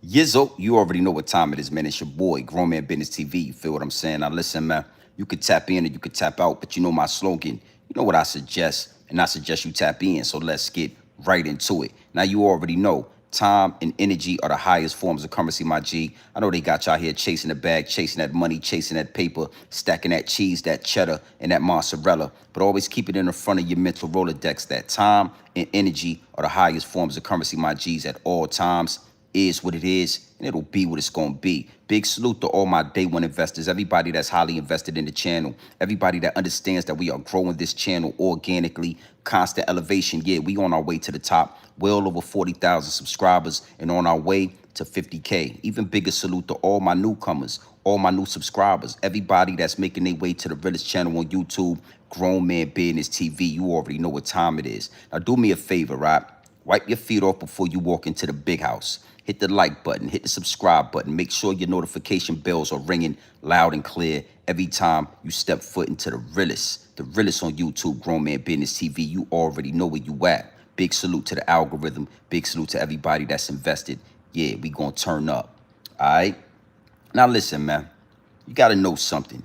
Yizzo, you already know what time it is, man. It's your boy, Grown Man Business TV. You feel what I'm saying? Now, listen, man, you could tap in or you could tap out, but you know my slogan. You know what I suggest, and I suggest you tap in. So let's get right into it. Now, you already know time and energy are the highest forms of currency, my G. I know they got y'all here chasing the bag, chasing that money, chasing that paper, stacking that cheese, that cheddar, and that mozzarella. But always keep it in the front of your mental Rolodex that time and energy are the highest forms of currency, my G's, at all times. Is what it is, and it'll be what it's gonna be. Big salute to all my day one investors, everybody that's highly invested in the channel, everybody that understands that we are growing this channel organically, constant elevation. Yeah, we on our way to the top, well over 40,000 subscribers, and on our way to 50K. Even bigger salute to all my newcomers, all my new subscribers, everybody that's making their way to the Realest channel on YouTube, Grown Man Business TV. You already know what time it is. Now do me a favor, right? Wipe your feet off before you walk into the big house. Hit the like button, hit the subscribe button. Make sure your notification bells are ringing loud and clear every time you step foot into the realest. The realest on YouTube, Grown Man Business TV. You already know where you at. Big salute to the algorithm. Big salute to everybody that's invested. Yeah, we gonna turn up. All right? Now listen, man. You gotta know something.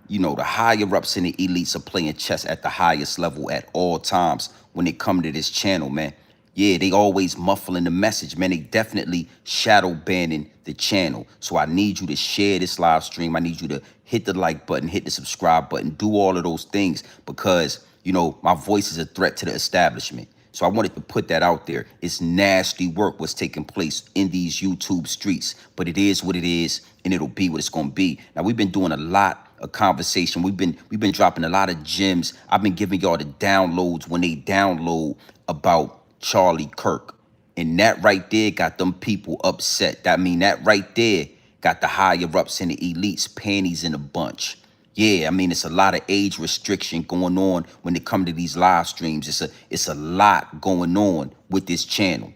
You know, the higher ups and the elites are playing chess at the highest level at all times when they come to this channel, man. Yeah, they always muffling the message, man. They definitely shadow banning the channel. So I need you to share this live stream. I need you to hit the like button, hit the subscribe button, do all of those things because, you know, my voice is a threat to the establishment. So I wanted to put that out there. It's nasty work what's taking place in these YouTube streets, but it is what it is, and it'll be what it's gonna be. Now we've been doing a lot of conversation. We've been dropping a lot of gems. I've been giving y'all the downloads when they download about Charlie Kirk. And that right there got them people upset. That right there got the higher ups and the elites panties in a bunch. Yeah, I mean, it's a lot of age restriction going on when it comes to these live streams. It's a lot going on with this channel.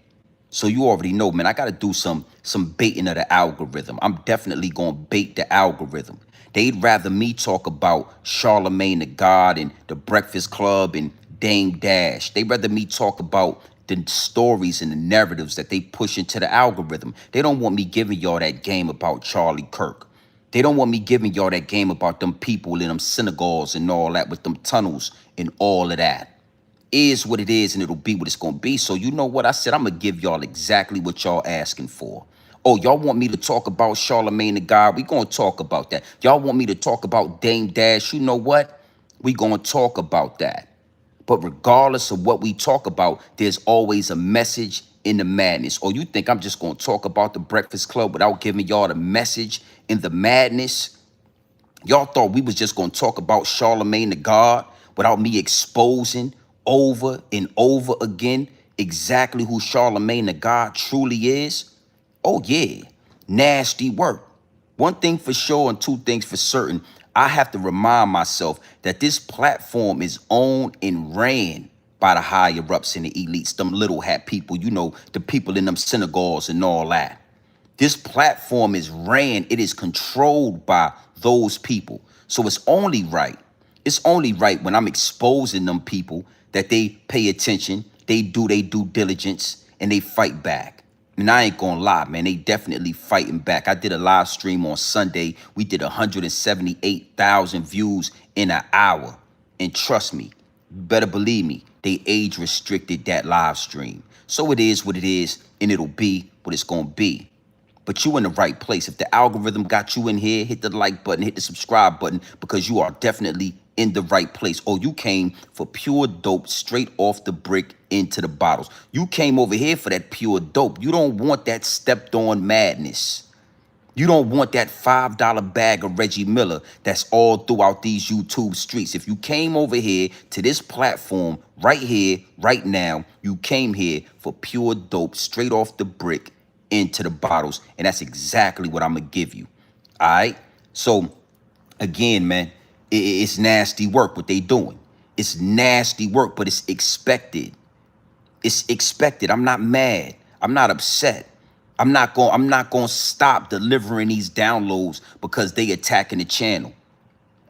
So you already know, man, I got to do some baiting of the algorithm. I'm definitely going to bait the algorithm. They'd rather me talk about Charlamagne the God and the Breakfast Club and Dame Dash. They'd rather me talk about the stories and the narratives that they push into the algorithm. They don't want me giving y'all that game about Charlie Kirk. They don't want me giving y'all that game about them people in them synagogues and all that with them tunnels and all of that. Is what it is and it'll be what it's going to be. So you know what I said? I'm going to give y'all exactly what y'all asking for. Oh, y'all want me to talk about Charlamagne the God? We going to talk about that. Y'all want me to talk about Dame Dash? You know what? We going to talk about that. But regardless of what we talk about, there's always a message in the madness. Or you think I'm just going to talk about the Breakfast Club without giving y'all the message in the madness? Y'all thought we was just going to talk about Charlamagne the God without me exposing over and over again exactly who Charlamagne the God truly is? Oh, yeah, nasty work. One thing for sure and two things for certain, I have to remind myself that this platform is owned and ran by the higher ups and the elites, them little hat people, you know, the people in them synagogues and all that. This platform is ran, it is controlled by those people. So it's only right. It's only right when I'm exposing them people that they pay attention, they do their due diligence, and they fight back. And I ain't gonna lie, man, they definitely fighting back. I did a live stream on Sunday. We did 178,000 views in an hour. And trust me, you better believe me, they age restricted that live stream. So it is what it is, and it'll be what it's gonna be. But you in the right place. If the algorithm got you in here, hit the like button, hit the subscribe button, because you are definitely in the right place. Or you came for pure dope straight off the brick into the bottles. You came over here for that pure dope. You don't want that stepped on madness. You don't want that $5 bag of Reggie Miller that's all throughout these YouTube streets. If you came over here to this platform right here, right now, you came here for pure dope straight off the brick into the bottles. And that's exactly what I'm going to give you. All right. So again, man, it's nasty work what they doing. It's nasty work, but it's expected. It's expected. I'm not mad. I'm not upset. I'm not going to stop delivering these downloads because they attacking the channel.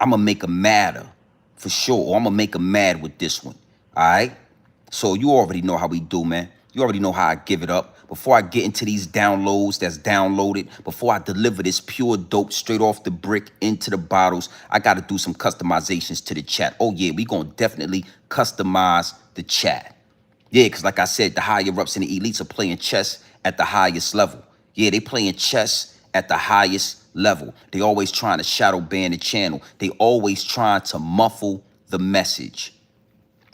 I'm going to make them madder for sure. Or I'm going to make them mad with this one. All right. So you already know how we do, man. You already know how I give it up. before I get into these downloads that's downloaded, before I deliver this pure dope straight off the brick into the bottles, I got to do some customizations to the chat. Oh yeah, we gonna definitely customize the chat. Yeah, because like I said, the higher ups and the elites are playing chess at the highest level. Yeah, they playing chess at the highest level. They always trying to shadow ban the channel. They always trying to muffle the message.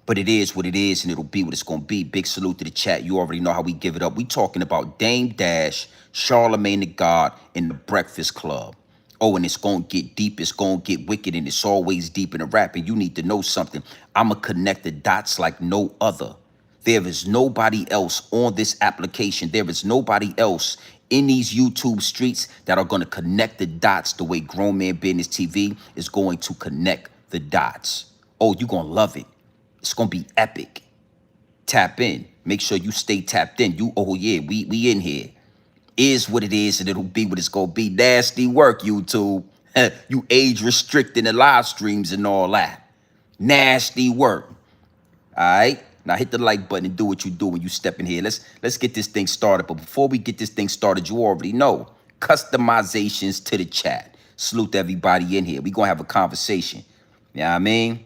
But it is what it is, and it'll be what it's going to be. Big salute to the chat. You already know how we give it up. We talking about Dame Dash, Charlamagne the God, and the Breakfast Club. Oh, and it's going to get deep. It's going to get wicked, and it's always deep in the rap. And you need to know something. I'm going to connect the dots like no other. There is nobody else on this application. There is nobody else in these YouTube streets that are going to connect the dots the way Grown Man Business TV is going to connect the dots. Oh, you're going to love it. It's going to be epic. Tap in. Make sure you stay tapped in. Oh yeah, we in here. Is what it is, and it'll be what it's going to be. Nasty work, YouTube. You age restricting the live streams and all that. Nasty work. All right? Now hit the like button and do what you do when you step in here. Let's get this thing started. But before we get this thing started, you already know. Customizations to the chat. Salute to everybody in here. We going to have a conversation. You know what I mean?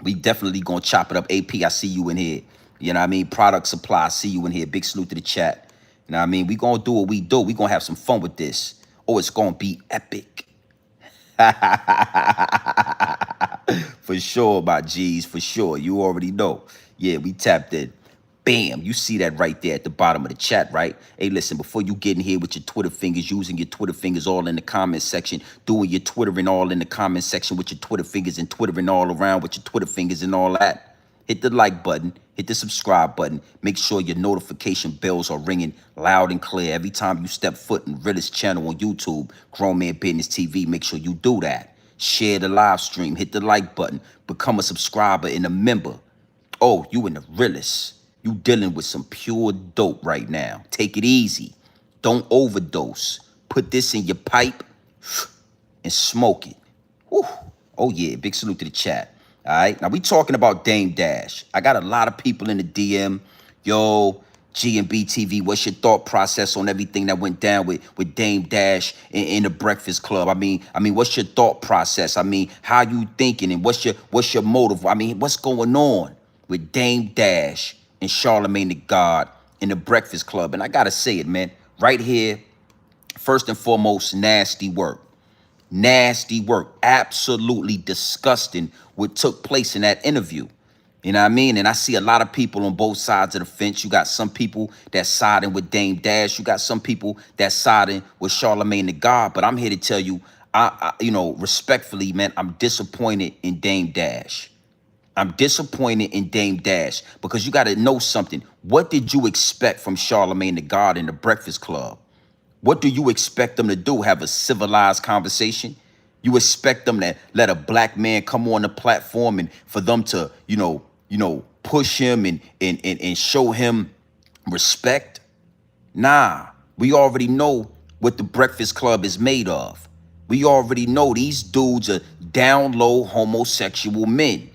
We definitely gonna chop it up. AP, I see you in here. You know what I mean? Product supply, I see you in here. Big salute to the chat. You know what I mean? We gonna do what we do. We gonna have some fun with this. Oh, it's gonna be epic. For sure, my G's, for sure. You already know. Yeah, we tapped in. Bam, you see that right there at the bottom of the chat, right? Hey, listen, before you get in here with your Twitter fingers, using your Twitter fingers all in the comment section, doing your Twittering all in the comment section with your Twitter fingers and Twittering all around with your Twitter fingers and all that, hit the like button, hit the subscribe button. Make sure your notification bells are ringing loud and clear every time you step foot in Realest channel on YouTube, Grown Man Business TV. Make sure you do that. Share the live stream, hit the like button, become a subscriber and a member. Oh, you in the Realest. You dealing with some pure dope right now. Take it easy. Don't overdose. Put this in your pipe and smoke it. Whew. Oh, yeah. Big salute to the chat. All right. Now, we talking about Dame Dash. I got a lot of people in the DM. Yo, G&B TV, what's your thought process on everything that went down with Dame Dash in the Breakfast Club? I mean, what's your thought process? I mean, how you thinking and what's your motive? I mean, what's going on with Dame Dash and Charlamagne the God in the Breakfast Club? And I gotta say it, man, right here, first and foremost, nasty work. Nasty work. Absolutely disgusting what took place in that interview. You know what I mean? And I see a lot of people on both sides of the fence. You got some people that siding with Dame Dash. You got some people that siding with Charlamagne the God. But I'm here to tell you, you know, respectfully, man, I'm disappointed in Dame Dash. I'm disappointed in Dame Dash because you got to know something. What did you expect from Charlamagne the God in the Breakfast Club? What do you expect them to do? Have a civilized conversation? You expect them to let a black man come on the platform and for them to, you know, push him and show him respect? Nah, we already know what the Breakfast Club is made of. We already know these dudes are down low homosexual men.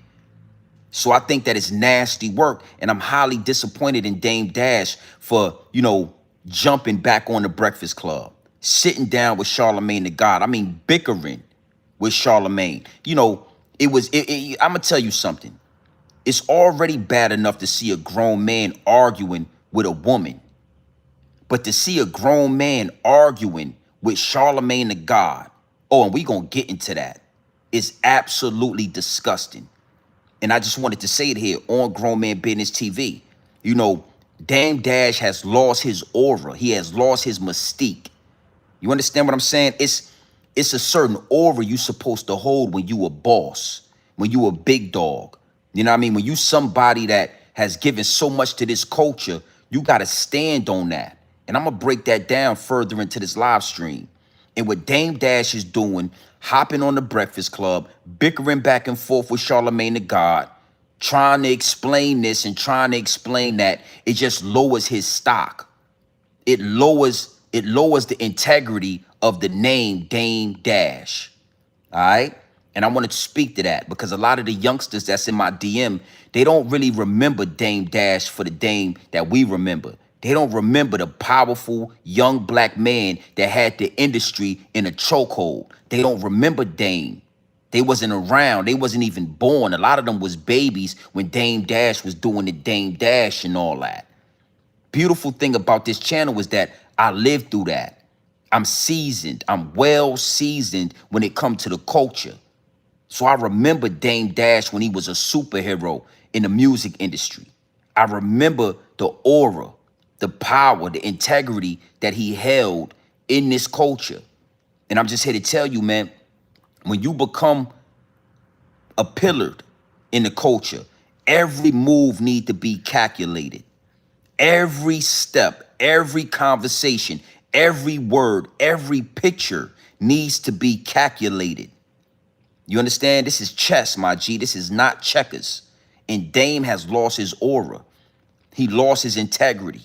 So I think that it's nasty work, and I'm highly disappointed in Dame Dash for, you know, jumping back on the Breakfast Club, sitting down with Charlamagne the God. I mean, bickering with Charlamagne. You know, I'm going to tell you something. It's already bad enough to see a grown man arguing with a woman. But to see a grown man arguing with Charlamagne the God, oh, and we going to get into that, is absolutely disgusting. And I just wanted to say it here on Grown Man Business TV. You know, Dame Dash has lost his aura. He has lost his mystique. You understand what I'm saying? It's a certain aura you're supposed to hold when you a boss, when you a big dog. You know what I mean? When you somebody that has given so much to this culture, you got to stand on that. And I'm going to break that down further into this live stream. And what Dame Dash is doing, hopping on the Breakfast Club, bickering back and forth with Charlamagne the God, trying to explain this and trying to explain that, it just lowers his stock. It lowers the integrity of the name Dame Dash. All right? And I wanted to speak to that because a lot of the youngsters that's in my DM, they don't really remember Dame Dash for the Dame that we remember. They don't remember the powerful young black man that had the industry in a chokehold. They don't remember Dame. They wasn't around. They wasn't even born. A lot of them was babies when Dame Dash was doing the Dame Dash and all that. Beautiful thing about this channel is that I lived through that. I'm seasoned. I'm well seasoned when it comes to the culture. So I remember Dame Dash when he was a superhero in the music industry. I remember the aura, the power, the integrity that he held in this culture. And I'm just here to tell you, man, when you become a pillar in the culture, every move need to be calculated. Every step, every conversation, every word, every picture needs to be calculated. You understand? This is chess, my G. This is not checkers. And Dame has lost his aura. He lost his integrity.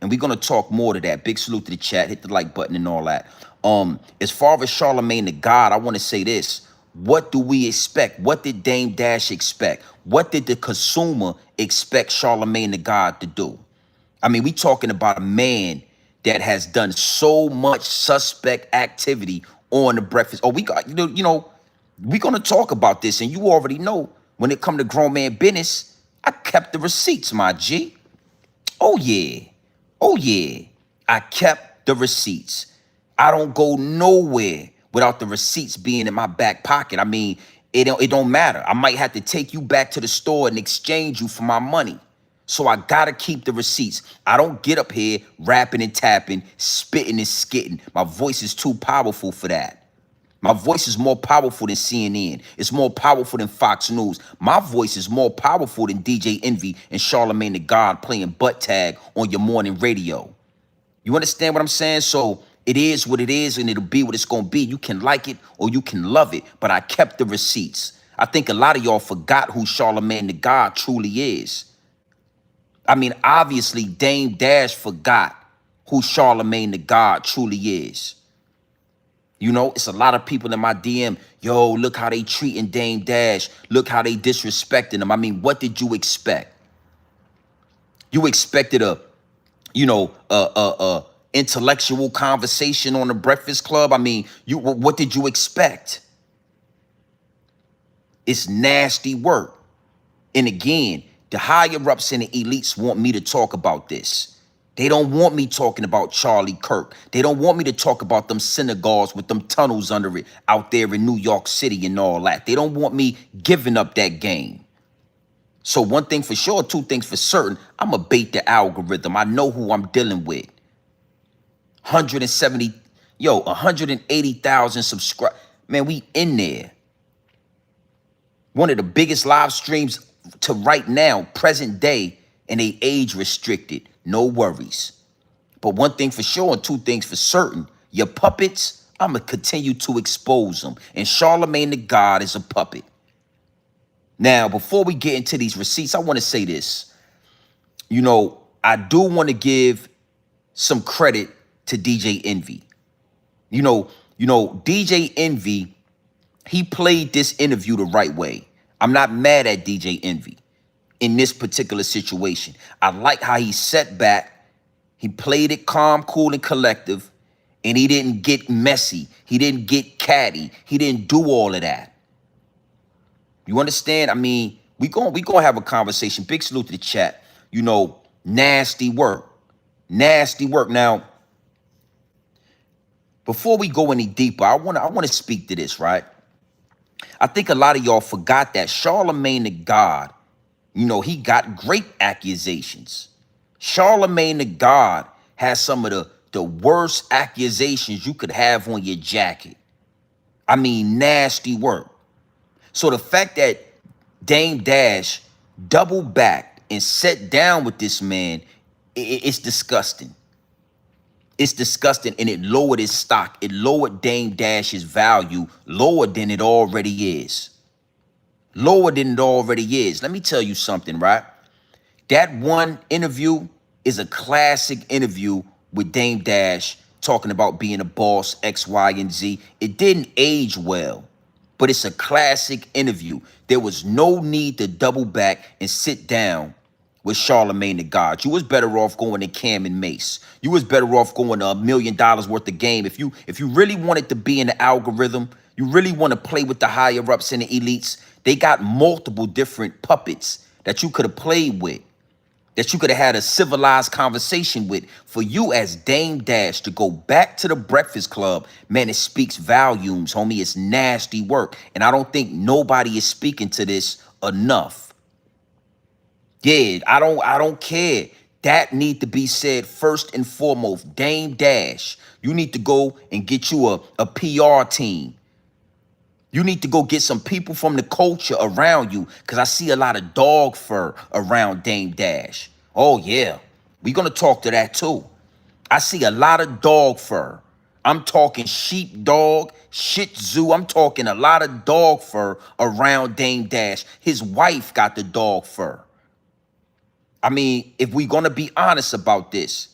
And we're going to talk more to that. Big salute to the chat. Hit the like button and all that. As far as Charlamagne the God, I want to say this. What do we expect? What did Dame Dash expect? What did the consumer expect Charlamagne the God to do? I mean, we talking about a man that has done so much suspect activity on the breakfast. Oh, we got, we're going to talk about this. And you already know when it come to grown man business, I kept the receipts, my G. Oh, yeah. Oh, yeah. I kept the receipts. I don't go nowhere without the receipts being in my back pocket. I mean, it don't matter. I might have to take you back to the store and exchange you for my money. So I gotta keep the receipts. I don't get up here rapping and tapping, spitting and skitting. My voice is too powerful for that. My voice is more powerful than CNN. It's more powerful than Fox News. My voice is more powerful than DJ Envy and Charlamagne the God playing butt tag on your morning radio. You understand what I'm saying? So it is what it is, and it'll be what it's gonna be. You can like it or you can love it, but I kept the receipts. I think a lot of y'all forgot who Charlamagne the God truly is. I mean, obviously, Dame Dash forgot who Charlamagne the God truly is. You know, it's a lot of people in my DM. Yo, look how they treating Dame Dash. Look how they disrespecting him. I mean, what did you expect? You expected a intellectual conversation on the Breakfast Club. I mean, what did you expect? It's nasty work. And again, the higher ups and the elites want me to talk about this. They don't want me talking about Charlie Kirk. They don't want me to talk about them synagogues with them tunnels under it out there in New York City and all that. They don't want me giving up that game. So one thing for sure, two things for certain, I'm going to bait the algorithm. I know who I'm dealing with. 180,000 subscribers. Man, we in there. One of the biggest live streams to right now, present day, and they age restricted. No worries. But one thing for sure and two things for certain, your puppets, I'm going to continue to expose them. And Charlamagne the God is a puppet. Now, before we get into these receipts, I want to say this. You know, I do want to give some credit to DJ Envy. You know, DJ Envy, he played this interview the right way. I'm not mad at DJ Envy in this particular situation. I like how he sat back. He played it calm, cool, and collective, and he didn't get messy. He didn't get catty. He didn't do all of that. You understand? I mean, we gonna have a conversation. Big salute to the chat. You know, nasty work. Nasty work. Now, before we go any deeper, I wanna speak to this, right? I think a lot of y'all forgot that Charlamagne the God, you know, he got great accusations. Charlamagne the God has some of the worst accusations you could have on your jacket. I mean, nasty work. So the fact that Dame Dash doubled back and sat down with this man, it's disgusting. It's disgusting, and it lowered his stock. It lowered Dame Dash's value lower than it already is. Lower than it already is. Let me tell you something, right? That one interview is a classic interview with Dame Dash talking about being a boss, X, Y, and Z. It didn't age well, but it's a classic interview. There was no need to double back and sit down with Charlamagne the God. You was better off going to Cam and Mace. You was better off going to $1 million worth of game. If you really wanted to be in the algorithm, you really want to play with the higher ups and the elites, they got multiple different puppets that you could have played with, that you could have had a civilized conversation with. For you as Dame Dash to go back to the Breakfast Club, man, it speaks volumes, homie. It's nasty work. And I don't think nobody is speaking to this enough. Yeah, I don't care. That need to be said first and foremost. Dame Dash, you need to go and get you a PR team. You need to go get some people from the culture around you, because I see a lot of dog fur around Dame Dash. Oh, yeah. We're going to talk to that, too. I see a lot of dog fur. I'm talking sheepdog, shih tzu. I'm talking a lot of dog fur around Dame Dash. His wife got the dog fur. I mean, if we're going to be honest about this,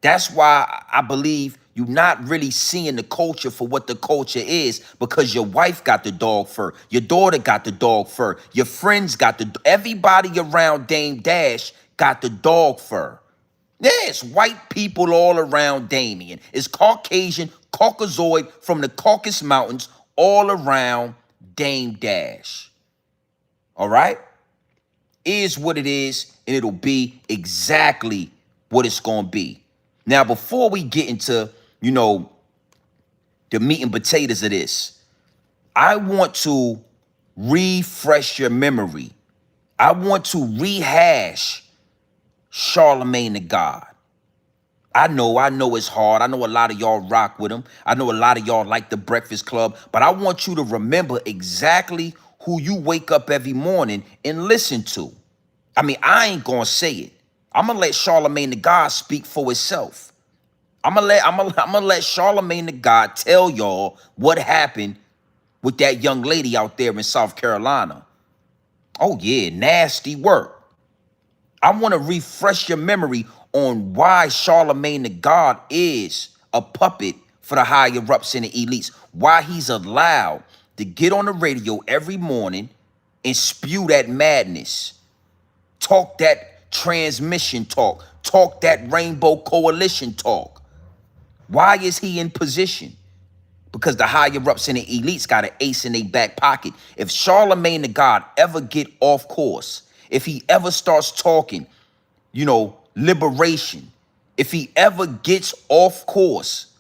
that's why I believe you're not really seeing the culture for what the culture is, because your wife got the dog fur, your daughter got the dog fur, your friends got everybody around Dame Dash got the dog fur. Yeah, it's white people all around Damien. It's Caucasian, Caucasoid from the Caucasus Mountains all around Dame Dash. All right? Is what it is, and it'll be exactly what it's going to be. Now, before we get into, the meat and potatoes of this, I want to refresh your memory. I want to rehash Charlamagne the God. I know it's hard. I know a lot of y'all rock with him. I know a lot of y'all like the Breakfast Club, but I want you to remember exactly who you wake up every morning and listen to. I mean, I ain't gonna say it. I'm gonna let Charlamagne the God speak for itself. I'm gonna let Charlamagne the God tell y'all what happened with that young lady out there in South Carolina. Oh yeah, nasty work. I want to refresh your memory on why Charlamagne the God is a puppet for the higher ups and the elites. Why he's allowed to get on the radio every morning and spew that madness. Talk that transmission talk. Talk that rainbow coalition talk. Why is he in position? Because the higher ups and the elites got an ace in their back pocket. If Charlamagne the God ever get off course, if he ever starts talking, liberation, if he ever gets off course,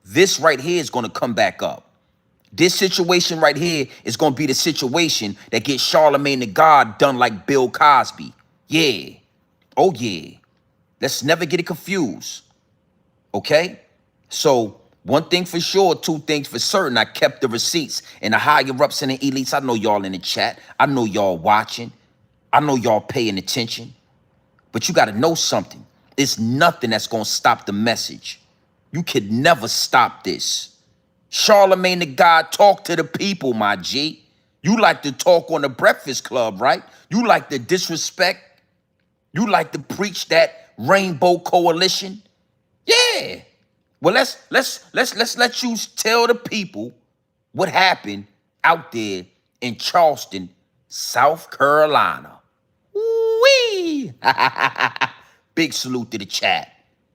this right here is going to come back up. This situation right here is going to be the situation that gets Charlamagne the God done like Bill Cosby. Yeah. Oh, yeah. Let's never get it confused. Okay? So, one thing for sure, two things for certain. I kept the receipts, and the higher ups and the elites, I know y'all in the chat. I know y'all watching. I know y'all paying attention. But you got to know something. It's nothing that's going to stop the message. You could never stop this. Charlamagne the God, talk to the people, my G. You like to talk on the Breakfast Club, right? You like to disrespect. You like to preach that rainbow coalition. Yeah. Well, let's let you tell the people what happened out there in Charleston, South Carolina. Wee! Big salute to the chat.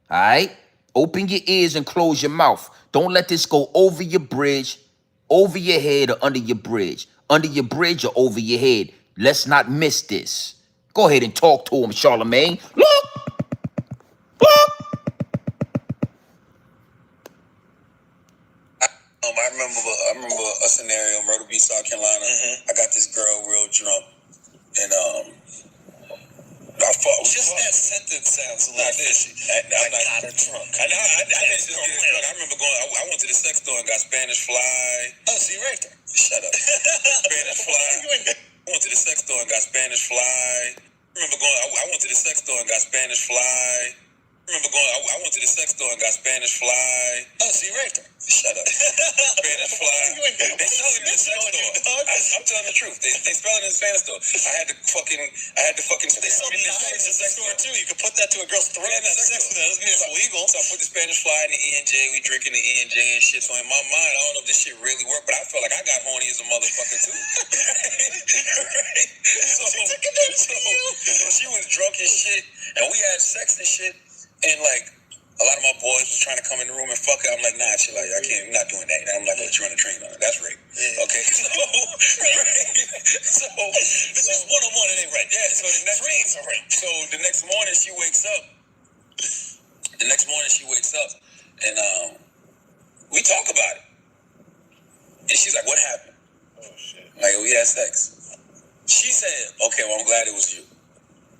All right? Open your ears and close your mouth. Don't let this go over your bridge, over your head, or under your bridge. Under your bridge or over your head. Let's not miss this. Go ahead and talk to him, Charlamagne. Look! I remember a scenario in Myrtle Beach, South Carolina. I got this girl real drunk, and I fought. Just that sentence sounds a little fishy. I'm not drunk. I didn't just get drunk. I remember going. I went to the sex store and got Spanish Fly. Oh, see right there. Shut up. Spanish Fly. I went to the sex store and got Spanish Fly. I remember going. I went to the sex store and got Spanish Fly. I went to the sex store and got Spanish Fly. Oh, see right there. Shut up. Spanish Fly. They sold it in the sex store. I I'm telling the truth. They spell it in Spanish though. I had to fucking. They sold me knives in the sex store too. You could put that to a girl's throat and have sex with her. That doesn't mean it's illegal. So I put the Spanish fly in the E&J. We drinking the E&J and shit. So in my mind, I don't know if this shit really worked, but I felt like I got horny as a motherfucker too. Right? So she was drunk as shit, and we had sex and shit, and like. A lot of my boys was trying to come in the room and fuck her. I'm like, nah, chill out. I can't. I'm not doing that. I'm not gonna let you run a train on it. That's rape. Yeah. Okay. So, this is one-on-one. It ain't right. Yeah. So the next trains are rape. So the next morning she wakes up. And we talk about it. And she's like, what happened? Oh shit. Like, we had sex. She said, okay, well, I'm glad it was you.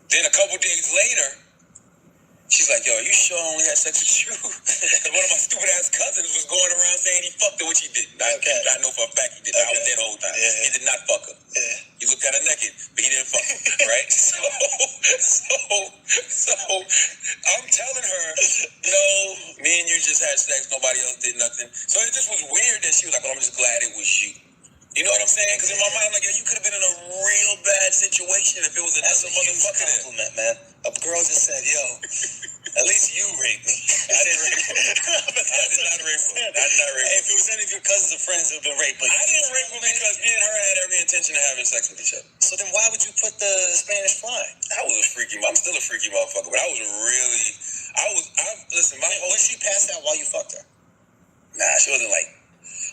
Then a couple days later. She's like, yo, are you sure I only had sex with you? One of my stupid ass cousins was going around saying he fucked her, which he didn't. I know for a fact he didn't. I was there the whole time. Yeah. He did not fuck her. Yeah. He looked at her naked, but he didn't fuck her. Right? So I'm telling her, no, me and you just had sex. Nobody else did nothing. So it just was weird that she was like, well, I'm just glad it was you. You know what I'm saying? Because in my mind, I'm like, yo, you could have been in a real bad situation if it was another motherfucker. That's a compliment, man. A girl just said, yo, at least you raped me. I didn't rape her. I did not rape her. If it was any of your cousins or friends who have been raped, but I didn't rape her because me and her had every intention of having sex with each other. So then why would you put the Spanish fly? I'm still a freaky motherfucker, but I listen, was she passed out while you fucked her? Nah, she wasn't like,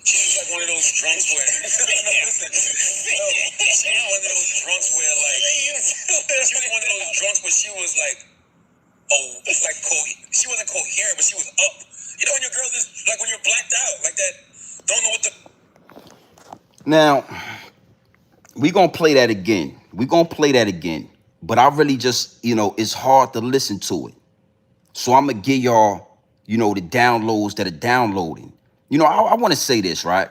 she was like one of those drunks where, she was one of those drunks where she was like, she wasn't coherent, but she was up. You know when your girl just, like when you're blacked out, like that, don't know what the... Now, we gonna play that again. But I really just, it's hard to listen to it. So I'm gonna give y'all, the downloads that are downloading. I want to say this, right?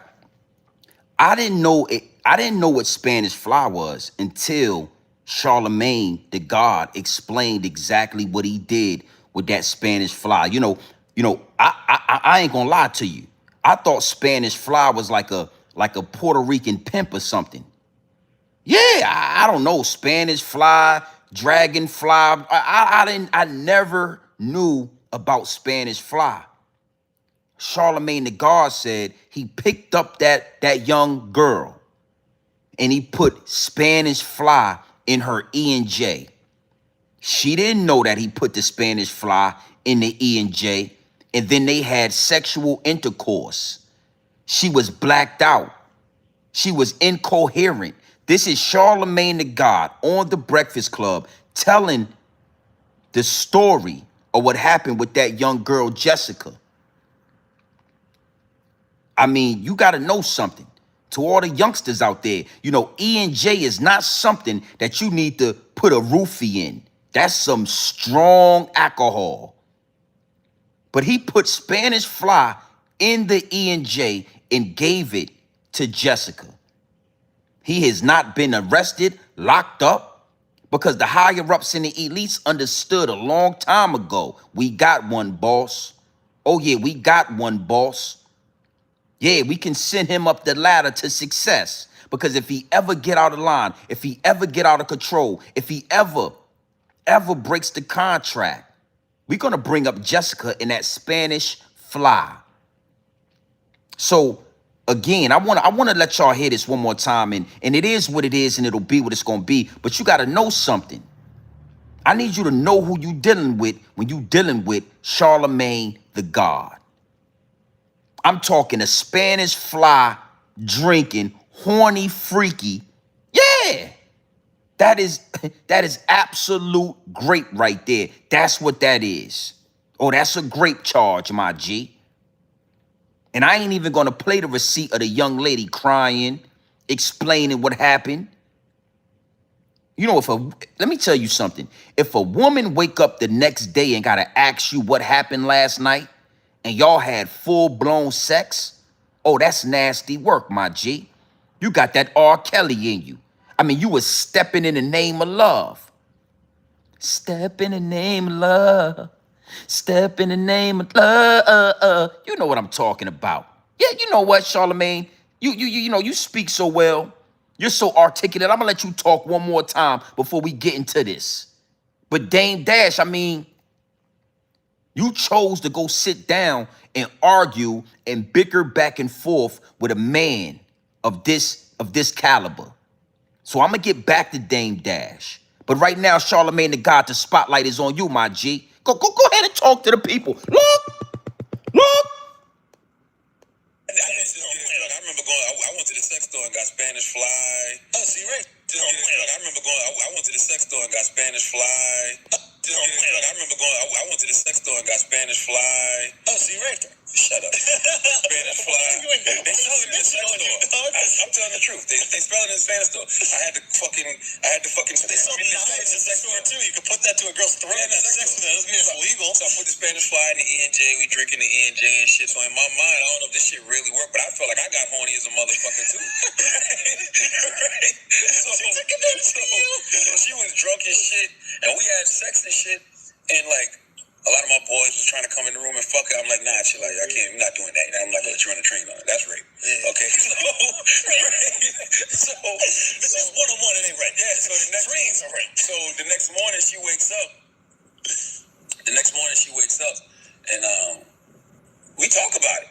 I didn't know what Spanish fly was until Charlamagne, the God, explained exactly what he did with that Spanish fly. I ain't gonna lie to you. I thought Spanish fly was like a Puerto Rican pimp or something. Yeah, I don't know, Spanish fly, dragonfly. I never knew about Spanish fly. Charlamagne the God said he picked up that young girl and he put Spanish fly in her E&J. She didn't know that he put the Spanish fly in the E&J, and then they had sexual intercourse. She was blacked out. She was incoherent. This is Charlamagne the God on The Breakfast Club telling the story of what happened with that young girl, Jessica. I mean, you got to know something. To all the youngsters out there, E&J is not something that you need to put a roofie in. That's some strong alcohol. But he put Spanish fly in the E&J and gave it to Jessica. He has not been arrested, locked up, because the higher-ups in the elites understood a long time ago. We got one, boss. Oh, yeah, we got one, boss. Yeah, we can send him up the ladder to success. Because if he ever get out of line, if he ever get out of control, if he ever breaks the contract, we're going to bring up Jessica in that Spanish fly. So, again, I want to let y'all hear this one more time. And it is what it is, and it'll be what it's going to be. But you got to know something. I need you to know who you dealing with when you dealing with Charlamagne the God. I'm talking a Spanish fly drinking, horny, freaky. Yeah, that is absolute grape right there. That's what that is. Oh, that's a grape charge, my G. And I ain't even gonna play the receipt of the young lady crying, explaining what happened. Let me tell you something. If a woman wake up the next day and gotta ask you what happened last night, and y'all had full-blown sex, oh, that's nasty work, my G. You got that R. Kelly in you. I mean, you was stepping in the name of love. Step in the name of love. Step in the name of love. You know what I'm talking about. Yeah, you know what, Charlamagne? You speak so well. You're so articulate. I'm gonna let you talk one more time before we get into this. But Dame Dash, I mean, you chose to go sit down and argue and bicker back and forth with a man of this caliber. So I'm gonna get back to Dame Dash. But right now, Charlamagne the God, the spotlight is on you, my G. Go ahead and talk to the people. Look. I remember going. I went to the sex store and got Spanish fly. Oh, see, right. I remember going. I went to the sex store and got Spanish fly. I remember going. I went to the sex store and got Spanish fly. Oh, see, right. Shut up. Spanish fly. They sell it in the sex store. I'm telling the truth. They spell it in the Spanish store. I had to fucking. They sell it in the sex store too. You could put that to a girl's throat. Yeah, that's sex store. That doesn't mean it's illegal. So I put the Spanish fly in the E&J. We drinking the E&J and shit. So in my mind, I don't know if this shit really worked, but I felt like I got horny as a motherfucker too. Right? So she was drunk as shit, and we had sex and shit, and like a lot of my boys was trying to come in the room and fuck her. I'm like, nah, chill, like I can't, I'm not doing that. I'm not gonna let you run a train on it. That's rape. Yeah. Okay, so this is one-on-one. It ain't right. Yeah. So the next trains are right. So the next morning she wakes up. And we talk about it,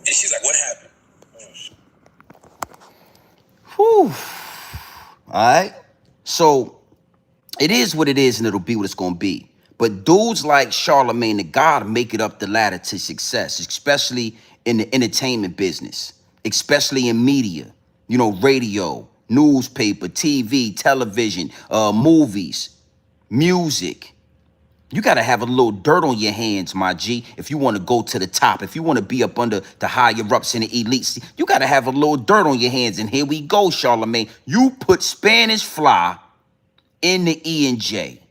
and she's like, what happened? Whew. All right. So it is what it is, and it'll be what it's gonna be. But dudes like Charlamagne the God make it up the ladder to success, especially in the entertainment business, especially in media, you know, radio, newspaper, TV, television, movies, music. You got to have a little dirt on your hands, my G, if you want to go to the top. If you want to be up under the higher-ups and the elites, you got to have a little dirt on your hands. And here we go, Charlamagne. You put Spanish Fly in the E&J.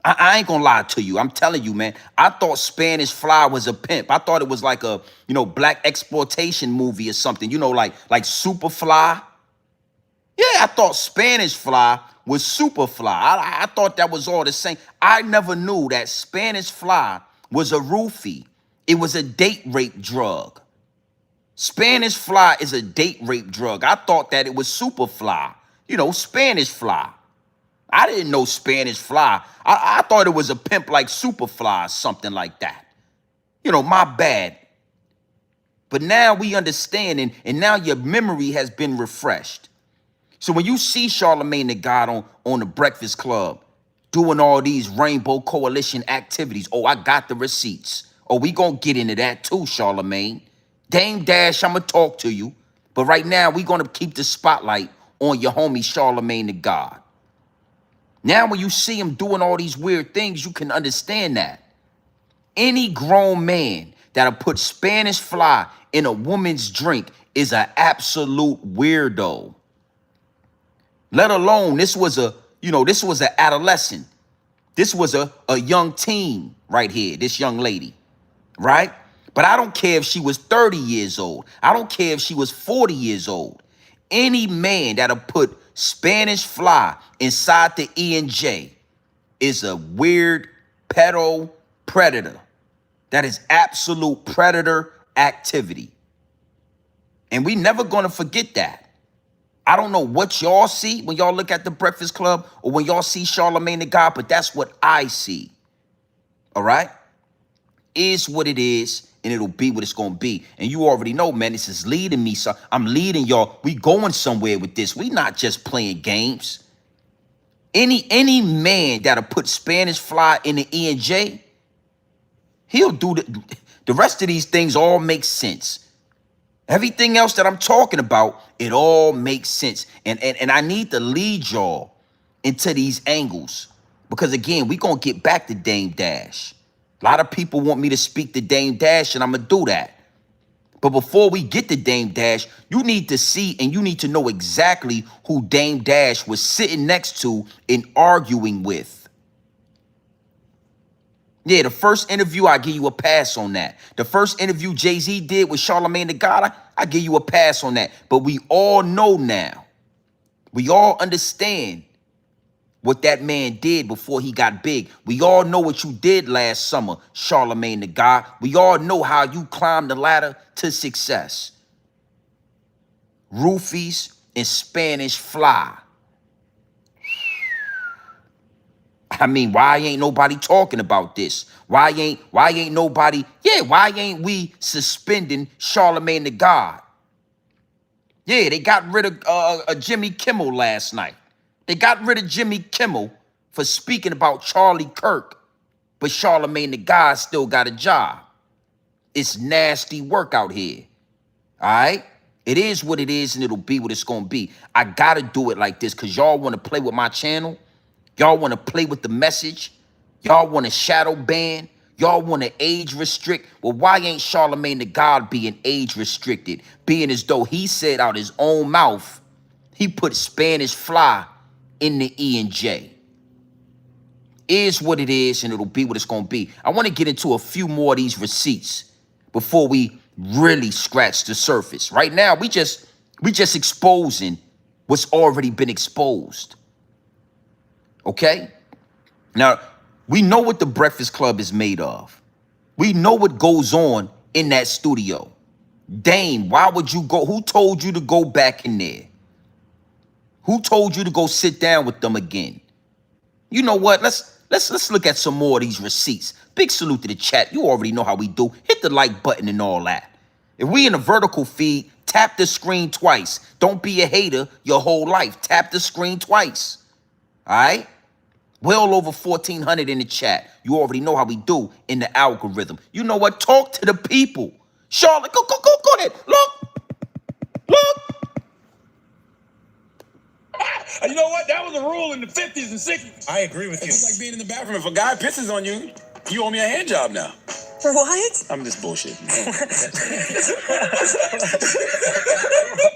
I ain't gonna lie to you. I'm telling you, man. I thought Spanish Fly was a pimp. I thought it was like a, you know, black exploitation movie or something. You know, like Superfly. Yeah, I thought Spanish Fly was Superfly. I thought that was all the same. I never knew that Spanish Fly was a roofie. It was a date rape drug. Spanish Fly is a date rape drug. I thought that it was Superfly. You know, Spanish Fly. I didn't know Spanish Fly. I thought it was a pimp like Superfly or something like that. You know, my bad. But now we understand, and now your memory has been refreshed. So when you see Charlamagne the God on the Breakfast Club doing all these Rainbow Coalition activities, oh, I got the receipts. Oh, we gonna get into that too, Charlamagne. Dame Dash, I'ma talk to you. But right now, we gonna keep the spotlight on your homie Charlamagne the God. Now when you see him doing all these weird things, you can understand that. Any grown man that'll put Spanish Fly in a woman's drink is an absolute weirdo. Let alone this was an adolescent. This was a young teen right here, this young lady, right? But I don't care if she was 30 years old. I don't care if she was 40 years old. Any man that'll put Spanish Fly inside the E&J is a weird pedo predator. That is absolute predator activity. And we never gonna forget that. I don't know what y'all see when y'all look at the Breakfast Club or when y'all see Charlamagne the God, but that's what I see. All right? Is what it is, and it'll be what it's gonna be. And you already know, man, this is leading me. So I'm leading y'all. We going somewhere with this. We not just playing games. Any man that'll put Spanish Fly in the E&J, he'll do the rest of these things all make sense. Everything else that I'm talking about, it all makes sense. And I need to lead y'all into these angles. Because again, we gonna get back to Dame Dash. A lot of people want me to speak to Dame Dash, and I'm gonna do that. But before we get to Dame Dash, you need to see and you need to know exactly who Dame Dash was sitting next to and arguing with. Yeah, the first interview, I give you a pass on that. The first interview Jay-Z did with Charlamagne the God, I give you a pass on that. But we all know now. We all understand what that man did before he got big. We all know what you did last summer, Charlamagne the God. We all know how you climbed the ladder to success. Roofies and Spanish Fly. I mean, why ain't nobody talking about this? Why ain't nobody, why ain't we suspending Charlamagne the God? Yeah, they got rid of Jimmy Kimmel last night. They got rid of Jimmy Kimmel for speaking about Charlie Kirk, but Charlamagne the God still got a job. It's nasty work out here, all right? It is what it is, and it'll be what it's gonna be. I gotta do it like this because y'all wanna play with my channel. Y'all wanna play with the message. Y'all wanna shadow ban. Y'all wanna age restrict. Well, why ain't Charlamagne the God being age restricted? Being as though he said out his own mouth, he put Spanish Fly in the E and J. Is what it is, and it'll be what it's gonna be. I wanna get into a few more of these receipts before we really scratch the surface. Right now, we just exposing what's already been exposed. Okay? Now, we know what the Breakfast Club is made of. We know what goes on in that studio. Dame, why would you go? Who told you to go back in there? Who told you to go sit down with them again? You know what? Let's look at some more of these receipts. Big salute to the chat. You already know how we do. Hit the like button and all that. If we in a vertical feed, tap the screen twice. Don't be a hater your whole life. Tap the screen twice. All right? Well over 1,400 in the chat. You already know how we do in the algorithm. You know what? Talk to the people. Charlotte, go ahead. Look. You know what? That was a rule in the 50s and 60s. I agree with you. It's like being in the bathroom. If a guy pisses on you, you owe me a hand job now. What? I'm just bullshitting.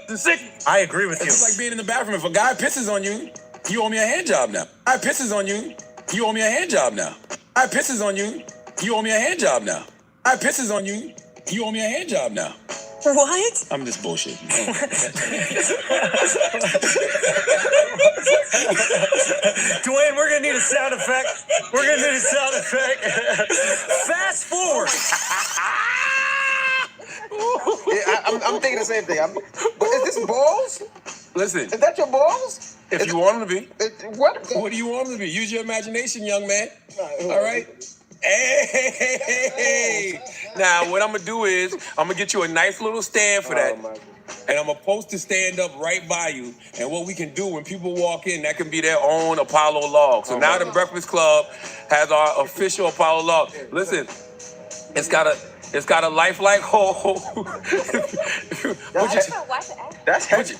The 60s. I agree with you. It's like being in the bathroom. If a guy pisses on you, you owe me a hand job now. Guy pisses on you, you owe me a hand job now. Guy pisses on you, you owe me a hand job now. Guy pisses on you, you owe me a hand job now. What? I'm just bullshitting. Dwayne, we're gonna need a sound effect. Fast forward. I'm thinking the same thing. Is this balls? Listen, Is that your balls? if you want them to be, What? what do you want them to be? Use your imagination, young man. All right? Hey! Now, what I'm going to do is, I'm going to get you a nice little stand for that. Oh, my God. And I'm going to post the stand up right by you. And what we can do when people walk in, that can be their own Apollo log. So now the Breakfast Club has our official Apollo log. Listen, it's got a lifelike hole.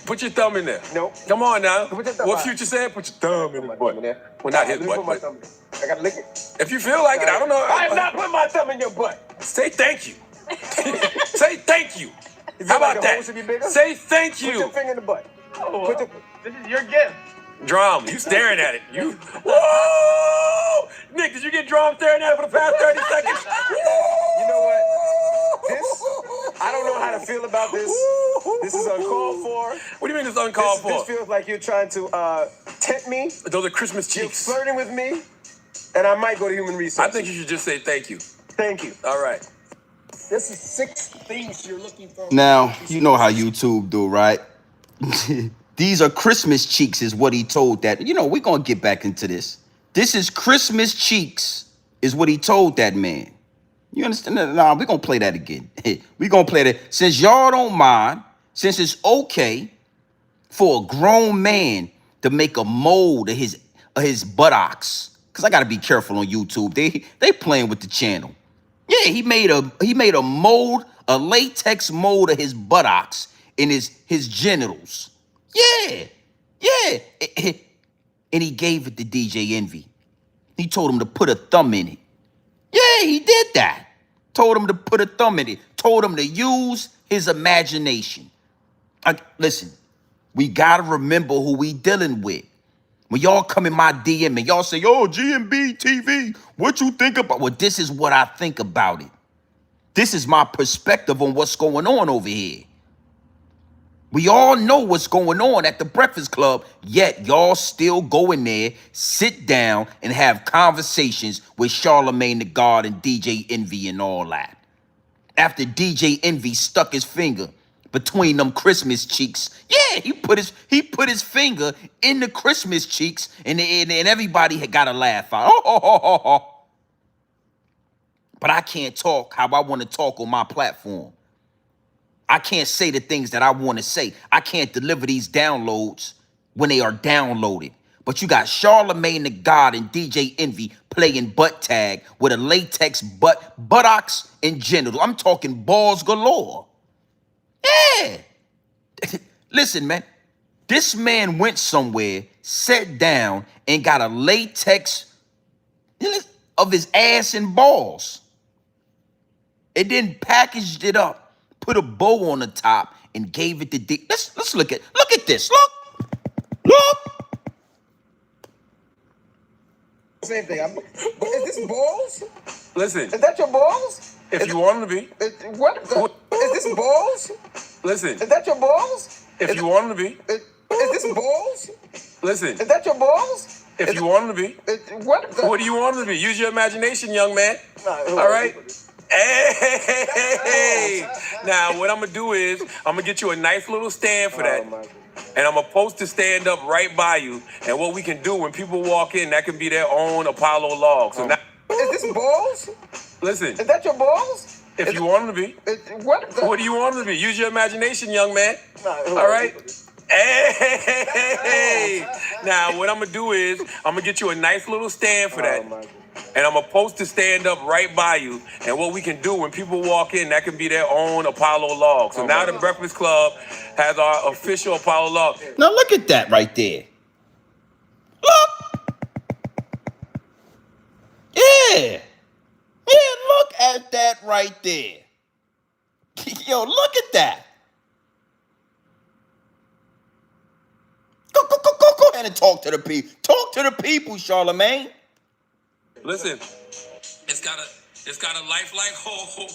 Put your thumb in there. Nope. Come on now. Put your thumb What out. Future said? Put your thumb in his butt. in there. Well, not his Let me put my butt, thumb but in. I gotta lick it. if you feel like it, I don't know. I am not putting my thumb in your butt. Say thank you. Say thank you. If How you like about the that? hole should be bigger, Say thank put your you. finger in the butt. This is your gift. Drum, you staring at it. You. Whoa! Nick, did you get drum staring at it for the past 30 seconds? You know what? I don't know how to feel about this. This is uncalled for. What do you mean it's uncalled This for? feels like you're trying to tempt me. Those are Christmas You're cheeks. flirting with me, and I might go to human resources. I think you should just say thank you. Thank you. All right. This is 6 things you're looking for. Now, you know how YouTube do, right? These are Christmas cheeks is what he told that. You know, we're going to get back into this. This is Christmas cheeks is what he told that man. You understand? Nah, we're going to play that again. We're going to play that. Since y'all don't mind, since it's okay for a grown man to make a mold of his buttocks, because I got to be careful on YouTube. They playing with the channel. Yeah, he made a mold, a latex mold of his buttocks and his genitals. Yeah. And he gave it to DJ Envy. He told him to put a thumb in it. Yeah, he did that. Told him to put a thumb in it. Told him to use his imagination. Listen, we gotta remember who we dealing with. When y'all come in my DM and y'all say, "Oh, GMB TV, what you think about?" Well, this is what I think about it. This is my perspective on what's going on over here. We all know what's going on at the Breakfast Club, yet y'all still go in there, sit down, and have conversations with Charlamagne the God and DJ Envy and all that. After DJ Envy stuck his finger between them Christmas cheeks. Yeah, he put his finger in the Christmas cheeks, and everybody had got to laugh out. Oh. But I can't talk how I want to talk on my platform. I can't say the things that I want to say. I can't deliver these downloads when they are downloaded. But you got Charlamagne the God and DJ Envy playing butt tag with a latex buttocks and genital. I'm talking balls galore. Yeah. Listen, man. This man went somewhere, sat down, and got a latex of his ass and balls. And then packaged it up, put a bow on the top, and gave it to D. Let's look at this. Look. Same thing. Is this balls? Listen, Is that your balls? if you want them to be, What? Is this balls? listen, Is that your balls? if you want them to be, Is this balls? listen, Is that your balls? if you want them to be, what do you want them to be? Use your imagination, young man. All right? Hey! Now, what I'm going to do is, I'm going to get you a nice little stand for that. And I'm going to post the stand up right by you. And what we can do when people walk in, that can be their own Apollo log. So now, Is this balls? listen, Is that your balls? if you want them to be, what do you want them to be? Use your imagination, young man. All right? Hey! Now, what I'm going to do is, I'm going to get you a nice little stand for that. And I'm going to post the stand up right by you. And what we can do when people walk in, that can be their own Apollo log. So now the Breakfast Club has our official Apollo log. Now look at that right there. Look. Yeah. Yeah, look at that right there. Yo, look at that. Go ahead and talk to the people. Talk to the people, Charlamagne. Listen, it's got a lifelike hole.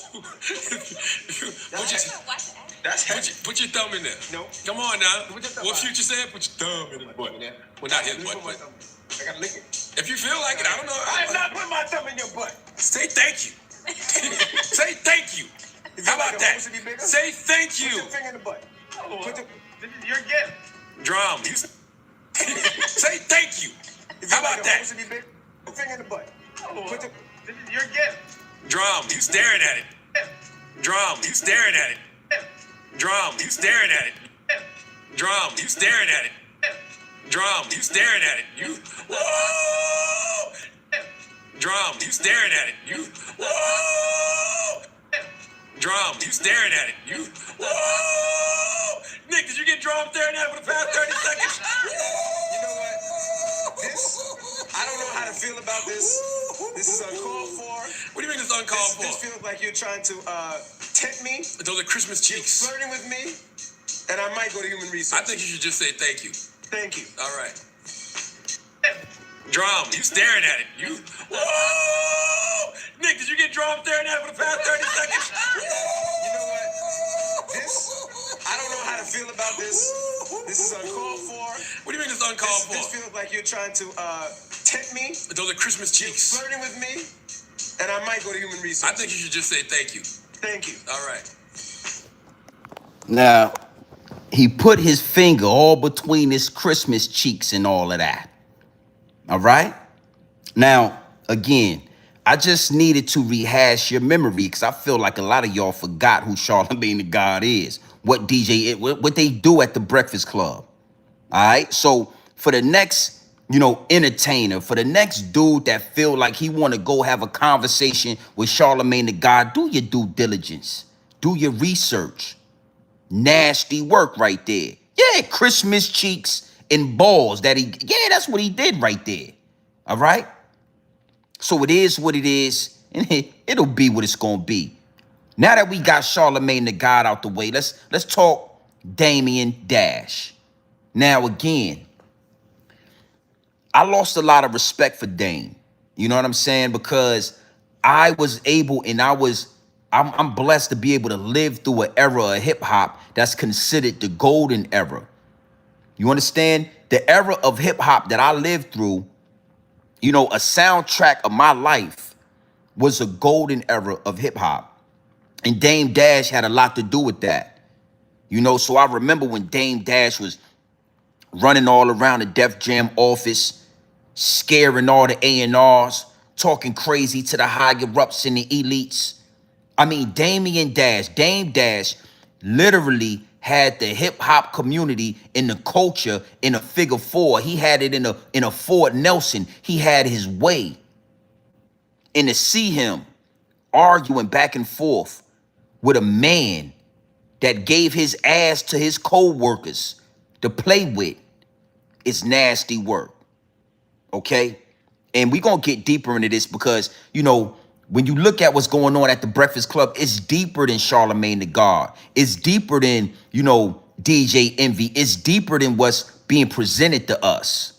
Put your thumb in there. No. Come on now. Put your thumb What out. Future said? Put your thumb in his butt. Well, not his butt. But I gotta lick it. if you feel like it, I don't know. I am not putting my thumb in your butt. Say thank you. Say thank you. How about that? Say thank you. Put your finger in the butt. This is your gift. Drum. Say thank you. How about that? Put your finger in the butt. This is your gift. Drum. You staring at it. Drum. You staring at it. Drum. You staring at it. Drum. You staring at it. Drum. You staring at it. You. Whoa! Drum. You staring at it. You. Whoa! Drum. You staring at it. You. Whoa! Nick, did you get drum staring at it for the past 30 seconds? You know what? I don't know how to feel about this. This is uncalled for. What do you mean it's uncalled for? This feels like you're trying to tempt me. Those are Christmas You're cheeks. flirting with me, and I might go to human I resources. think you should just say thank you. Thank you. All right. Drum, you staring at it. You. Whoa! Nick, did you get drum staring at it for the past 30 seconds? You know what? I don't know how to feel about this. This is uncalled for. What do you mean it's uncalled This for? feels like you're trying to tempt me. Those are Christmas You're cheeks. flirting with me, and I might go to human I resources. think you should just say thank you. Thank you. All right. Now, he put his finger all between his Christmas cheeks and all of that. All right? Now, again, I just needed to rehash your memory because I feel like a lot of y'all forgot who Charlamagne the God is, what they do at the Breakfast Club. All right? So for the next, entertainer, for the next dude that feel like he want to go have a conversation with Charlamagne the God, do your due diligence. Do your research. Nasty work right there. Yeah, Christmas cheeks and balls that's what he did right there. All right? So it is what it is, and it'll be what it's gonna be. Now that we got Charlamagne the God out the way, let's talk Damian Dash. Now again, I lost a lot of respect for Dame. You know what I'm saying? Because I was able, and I'm blessed to be able to live through an era of hip hop that's considered the golden era. You understand? The era of hip hop that I lived through, a soundtrack of my life was a golden era of hip hop. And Dame Dash had a lot to do with that. You know, so I remember when Dame Dash was running all around the Def Jam office, scaring all the A&Rs, talking crazy to the higher-ups and the elites. I mean, Dame Dash literally had the hip-hop community in the culture in a figure four. He had it in a Ford Nelson. He had his way. And to see him arguing back and forth with a man that gave his ass to his co-workers to play with is nasty work, okay? And we're going to get deeper into this because, you know, when you look at what's going on at the Breakfast Club, it's deeper than Charlamagne the God. It's deeper than, you know, DJ Envy. It's deeper than what's being presented to us.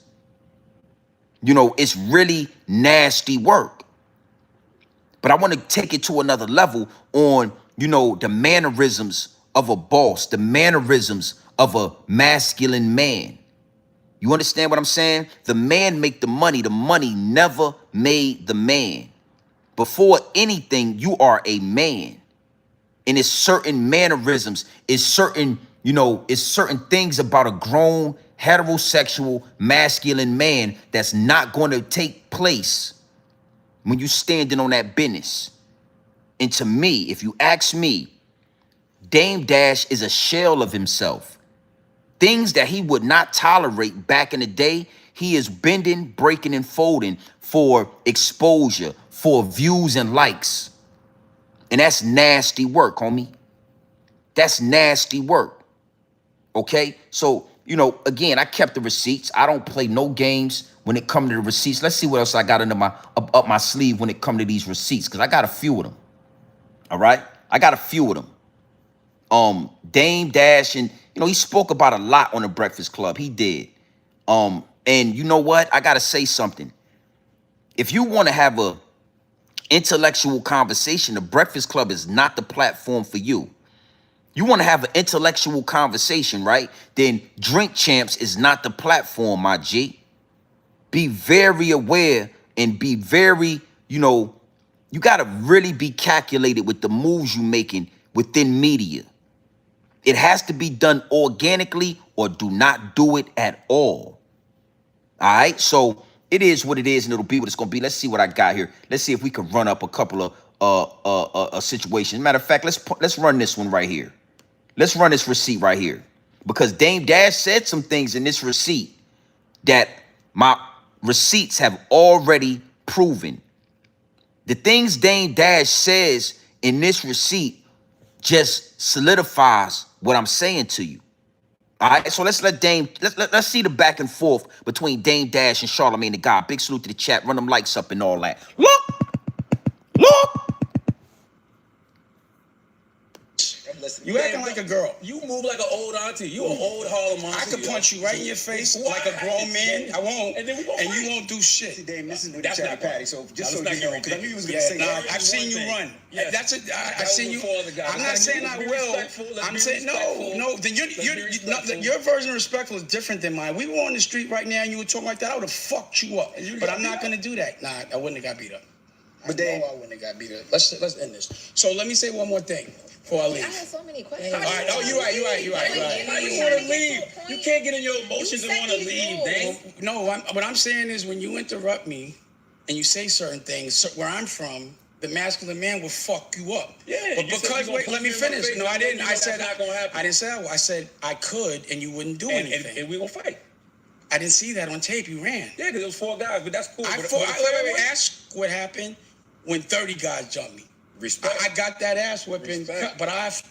You know, it's really nasty work. But I want to take it to another level on, you know, the mannerisms of a boss, the mannerisms of a masculine man. You understand what I'm saying? The man make the money never made the man. Before anything, you are a man. And it's certain mannerisms, it's certain, you know, it's certain things about a grown, heterosexual, masculine man that's not going to take place when you standing on that business. And to me, if you ask me, Dame Dash is a shell of himself. Things that he would not tolerate back in the day, he is bending, breaking, and folding for exposure, for views and likes. And that's nasty work, homie. That's nasty work. Okay? So, you know, again, I kept the receipts. I don't play no games when it comes to the receipts. Let's see what else I got under my up my sleeve when it comes to these receipts, because I got a few of them. All right? I got a few of them. Dame Dash, and you know, he spoke about a lot on the Breakfast Club. He did. And you know what? I gotta say something. If you want to have a intellectual conversation, the Breakfast Club is not the platform for you. You want to have an intellectual conversation, right? Then Drink Champs is not the platform, my G. Be very aware and be very, you know, you gotta really be calculated with the moves you making within media. It has to be done organically or do not do it at all. All right, so it is what it is, and it'll be what it's gonna be. Let's see what I got here. Let's see if we can run up a couple of situations. Matter of fact, let's run this one right here. Let's run this receipt right here, because Dame Dash said some things in this receipt that my receipts have already proven. The things Dame Dash says in this receipt just solidifies what I'm saying to you. All right, so let's see the back and forth between Dame Dash and Charlamagne the God. Big salute to the chat. Run them likes up and all that. Look. You acting like a girl. You move like an old auntie. You an old Harlem auntie. I could punch you right in your face like a grown man. I won't. And you won't do shit. See, Dame, this is with the chatty patty. So just so you know, because I knew you was going to say that. I've seen you run. Yes. That's it. I've seen you. I'm not saying I will. I'm saying no. Then your version of respectful is different than mine. We were on the street right now and you were talking like that. I would have fucked you up. But I'm not going to do that. Nah, I wouldn't have got beat up. But then I wouldn't have got beat up. Let's end this. So let me say one more thing before I leave. I have so many questions. All right. Oh, you're right. How you want to leave? You can't get in your emotions and want to leave, Dame. No, what I'm saying is when you interrupt me and you say certain things, where I'm from, the masculine man will fuck you up. Yeah. But because wait, let me finish. No, I didn't. I said not gonna happen. I didn't say that. I said I could, and you wouldn't do anything. And we gonna fight. I didn't see that on tape. You ran. Yeah, because it was 4 guys, but that's cool. Wait. Ask what happened when 30 guys jumped me. Respect. I got that ass whipping, but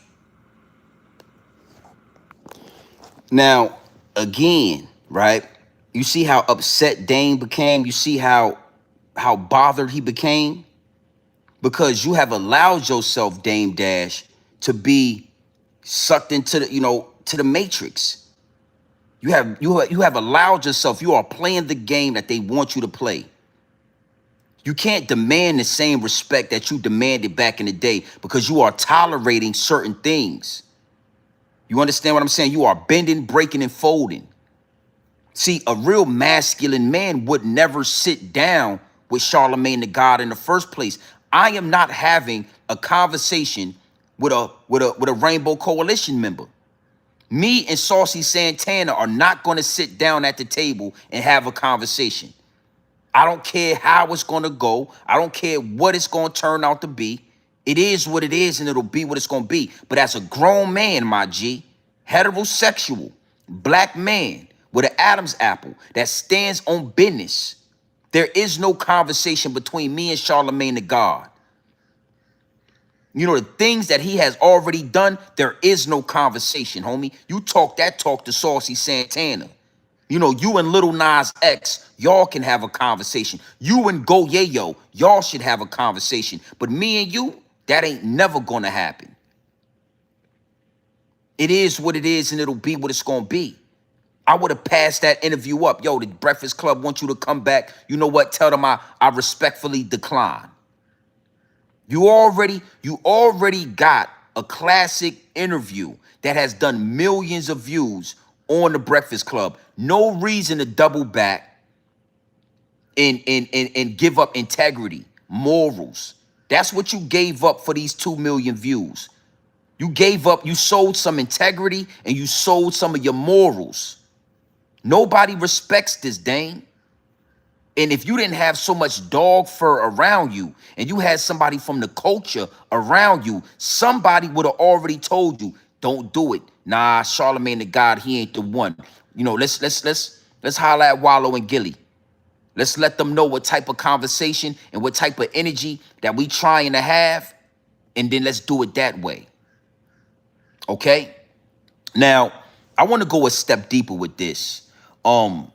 Now, again, right? You see how upset Dame became? You see how bothered he became? Because you have allowed yourself, Dame Dash, to be sucked into the, to the matrix. You have allowed yourself, you are playing the game that they want you to play. You can't demand the same respect that you demanded back in the day because you are tolerating certain things. You understand what I'm saying? You are bending, breaking, and folding. See, a real masculine man would never sit down with Charlamagne the God in the first place. I am not having a conversation with a Rainbow Coalition member. Me and Saucy Santana are not going to sit down at the table and have a conversation. I don't care how it's going to go. I don't care what it's going to turn out to be. It is what it is, and it'll be what it's going to be. But as a grown man, my G, heterosexual, black man with an Adam's apple that stands on business, there is no conversation between me and Charlamagne the God. You know, the things that he has already done, there is no conversation, homie. You talk that talk to Saucy Santana. You know, you and Little Nas X, y'all can have a conversation. You and Go Yayo, y'all should have a conversation. But me and you, that ain't never gonna happen. It is what it is, and it'll be what it's gonna be. I would have passed that interview up. Yo, the Breakfast Club wants you to come back. You know what? Tell them I respectfully decline. You already got a classic interview that has done millions of views on the Breakfast Club. No reason to double back and give up integrity, morals. That's what you gave up for these 2 million views. You gave up, you sold some integrity, and you sold some of your morals. Nobody respects this, Dane. And if you didn't have so much dog fur around you and you had somebody from the culture around you, somebody would have already told you, don't do it. Nah, Charlamagne the God, he ain't the one. You know, let's holler at Wallow and Gilly. Let's let them know what type of conversation and what type of energy that we trying to have, and then let's do it that way. Okay? Now, I want to go a step deeper with this. In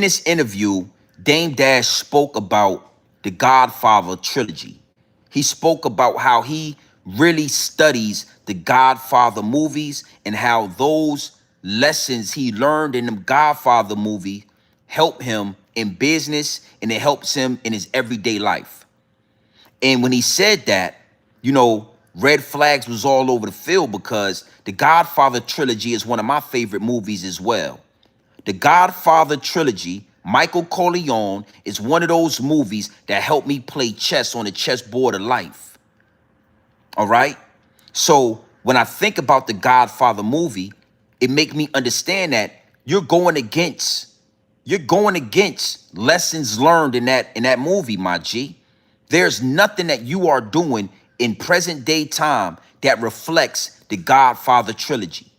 this interview, Dame Dash spoke about the Godfather trilogy. He spoke about how he really studies the Godfather movies and how those lessons he learned in the Godfather movie help him in business and it helps him in his everyday life. And when he said that, you know, red flags was all over the field because the Godfather trilogy is one of my favorite movies as well. The Godfather trilogy, Michael Corleone, is one of those movies that helped me play chess on the chessboard of life. All right? So when I think about the Godfather movie, it make me understand that you're going against lessons learned in that movie, my G. There's nothing that you are doing in present day time that reflects the Godfather trilogy.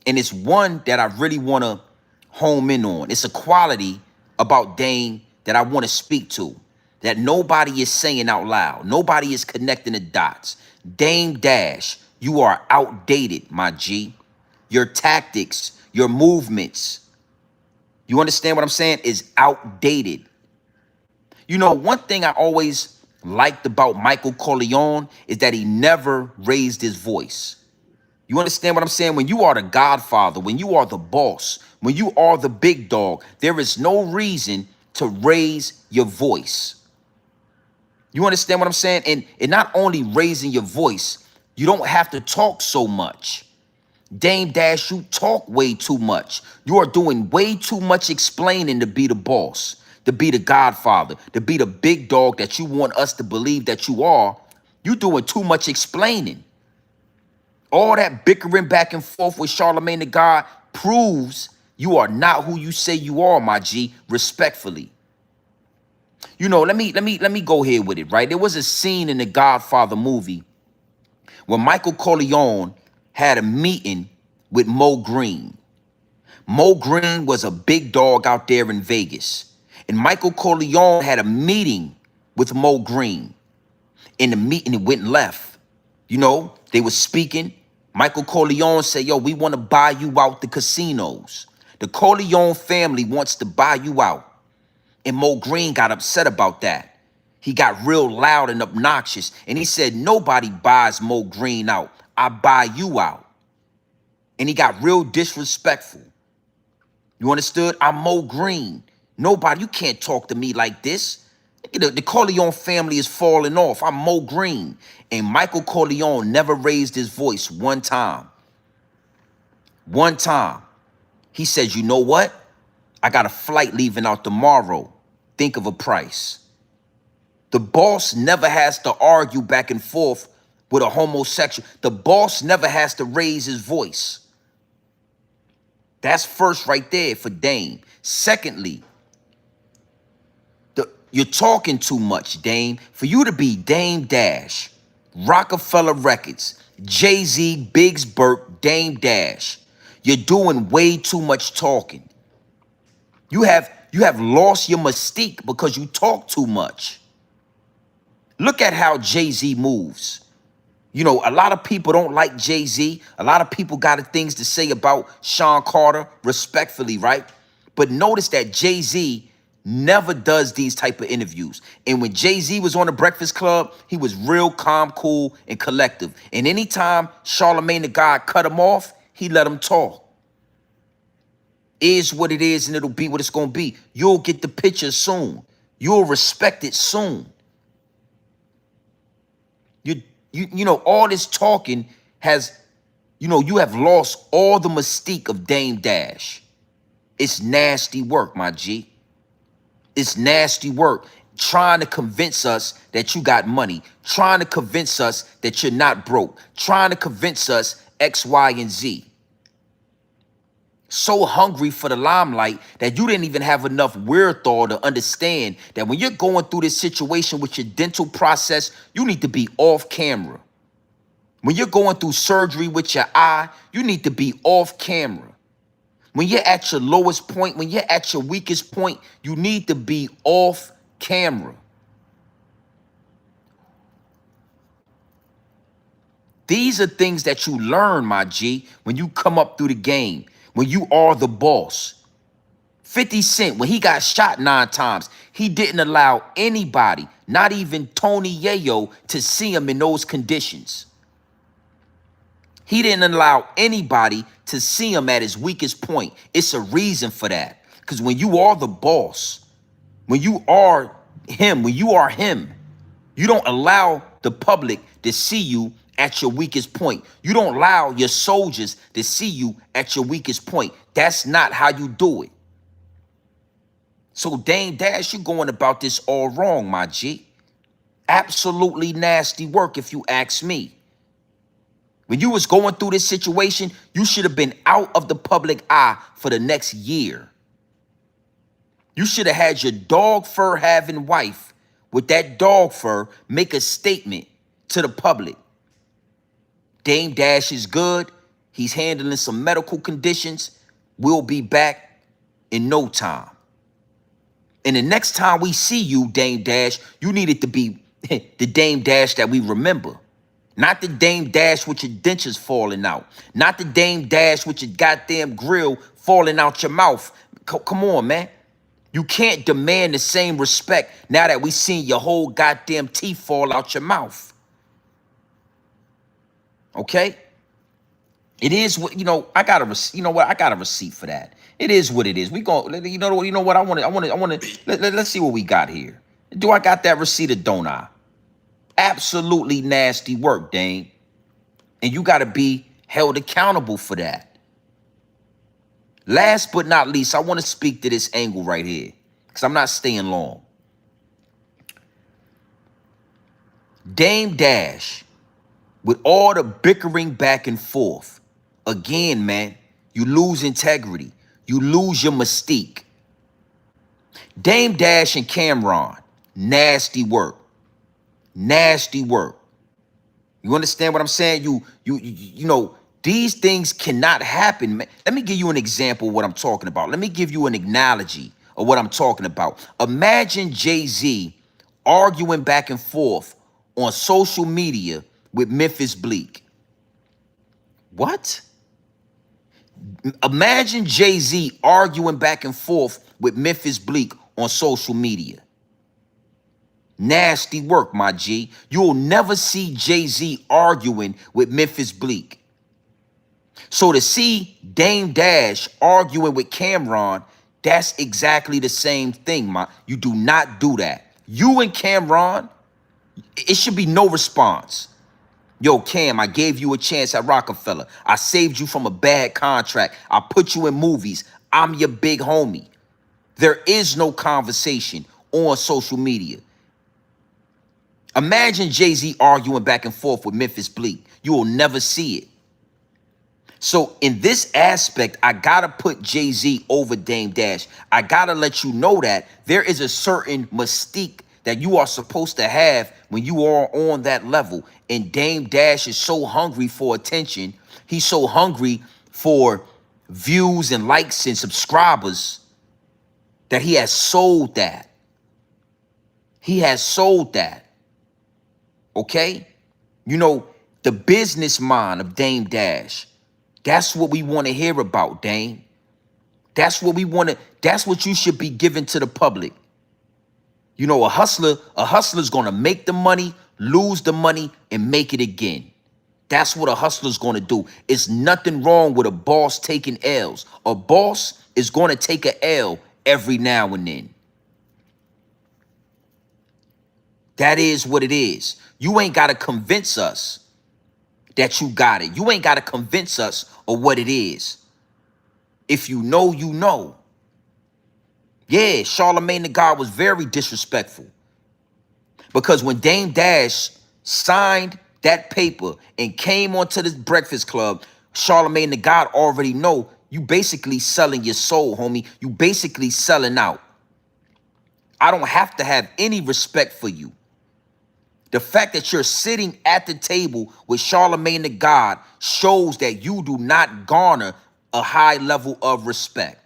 And it's one that I really want to home in on. It's a quality about Dame that I want to speak to, that nobody is saying out loud. Nobody is connecting the dots. Dame Dash, you are outdated, my G. Your tactics, your movements, you understand what I'm saying, is outdated. You know, one thing I always liked about Michael Corleone is that he never raised his voice. You understand what I'm saying? When you are the Godfather, when you are the boss, when you are the big dog, there is no reason to raise your voice. You understand what I'm saying? And not only raising your voice, you don't have to talk so much. Dame Dash, you talk way too much. You are doing way too much explaining to be the boss, to be the Godfather, to be the big dog that you want us to believe that you are. You're doing too much explaining. All that bickering back and forth with Charlamagne the God proves you are not who you say you are, my G, respectfully. You know, let me go here with it, right? There was a scene in the Godfather movie where Michael Corleone had a meeting with Mo Green. Mo Green was a big dog out there in Vegas. And Michael Corleone had a meeting with Mo Green. In the meeting, it went left. You know, they were speaking. Michael Corleone said, yo, we want to buy you out the casinos. The Corleone family wants to buy you out. And Mo Green got upset about that. He got real loud and obnoxious. And he said, nobody buys Mo Green out. I buy you out. And he got real disrespectful. You understood? I'm Mo Green. Nobody, you can't talk to me like this. The Corleone family is falling off. I'm Mo Green. And Michael Corleone never raised his voice one time. One time. He says, you know what? I got a flight leaving out tomorrow. Think of a price. The boss never has to argue back and forth with a homosexual. The boss never has to raise his voice. That's first right there for Dame. Secondly, you're talking too much, Dame. For you to be Dame Dash, Rockefeller Records, Jay-Z, Biggs Burke, Dame Dash, you're doing way too much talking. You have lost your mystique because you talk too much. Look at how Jay-Z moves. You know, a lot of people don't like Jay-Z. A lot of people got things to say about Sean Carter, respectfully, right? But notice that Jay-Z never does these type of interviews. And when Jay-Z was on the Breakfast Club, he was real calm, cool, and collective. And anytime Charlamagne the God cut him off, he let him talk. Is what it is, and it'll be what it's going to be. You'll get the picture soon. You'll respect it soon. You know, all this talking has, you know, you have lost all the mystique of Dame Dash. It's nasty work, my G. It's nasty work. Trying to convince us that you got money. Trying to convince us that you're not broke. Trying to convince us X, Y, and Z. So hungry for the limelight that you didn't even have enough wherewithal to understand that when you're going through this situation with your dental process, you need to be off camera. When you're going through surgery with your eye, you need to be off camera. When you're at your lowest point, when you're at your weakest point, you need to be off camera. These are things that you learn, my G, when you come up through the game, when you are the boss. 50 Cent, when he got shot 9 times, he didn't allow anybody, not even Tony Yayo, to see him in those conditions. He didn't allow anybody to see him at his weakest point. It's a reason for that. Because when you are the boss, when you are him, you don't allow the public to see you at your weakest point. You don't allow your soldiers to see you at your weakest point. That's not how you do it. So Dame Dash, you're going about this all wrong, my G. Absolutely nasty work, if you ask me. When you was going through this situation, you should have been out of the public eye for the next year. You should have had your dog fur having wife with that dog fur make a statement to the public. Dame Dash is good. He's handling some medical conditions. We'll be back in no time. And the next time we see you, Dame Dash, you need it to be the Dame Dash that we remember. Not the Dame Dash with your dentures falling out. Not the Dame Dash with your goddamn grill falling out your mouth. Come on, man. You can't demand the same respect now that we seen your whole goddamn teeth fall out your mouth. Okay? It is what, you know, I got a receipt for that. It is what it is. We go, you know what, let's see what we got here. Do I got that receipt or don't I? Absolutely nasty work, Dame. And you got to be held accountable for that. Last but not least, I want to speak to this angle right here because I'm not staying long. Dame Dash, with all the bickering back and forth, again, man, you lose integrity. You lose your mystique. Dame Dash and Cameron, nasty work. Nasty work. You understand what I'm saying? You know, these things cannot happen, man. Let me give you an example of what I'm talking about. Let me give you an analogy of what I'm talking about. Imagine Jay-Z arguing back and forth on social media with Memphis Bleak. What? Imagine Jay-Z arguing back and forth with Memphis Bleak on social media. Nasty work, my G. You'll never see Jay-Z arguing with Memphis Bleak. So to see Dame Dash arguing with Cameron, that's exactly the same thing, man. You do not do that. You and Cameron, it should be no response. Yo, Cam, I gave you a chance at Rockefeller. I saved you from a bad contract. I put you in movies. I'm your big homie. There is no conversation on social media. Imagine Jay-Z arguing back and forth with Memphis Bleak. You will never see it. So in this aspect, I gotta put Jay-Z over Dame Dash. I gotta let you know that there is a certain mystique that you are supposed to have when you are on that level. And Dame Dash is so hungry for attention. He's so hungry for views and likes and subscribers that he has sold that. He has sold that. Okay? You know, the business mind of Dame Dash. That's what we want to hear about, Dame. That's what we want to, that's what you should be giving to the public. You know, a hustler's gonna make the money, lose the money, and make it again. That's what a hustler's gonna do. It's nothing wrong with a boss taking L's. A boss is gonna take a L every now and then. That is what it is. You ain't gotta convince us that you got it. You ain't gotta convince us of what it is. If you know, you know. Yeah, Charlamagne the God was very disrespectful. Because when Dame Dash signed that paper and came onto this Breakfast Club, Charlamagne the God already know you basically selling your soul, homie. You basically selling out. I don't have to have any respect for you. The fact that you're sitting at the table with Charlamagne the God shows that you do not garner a high level of respect.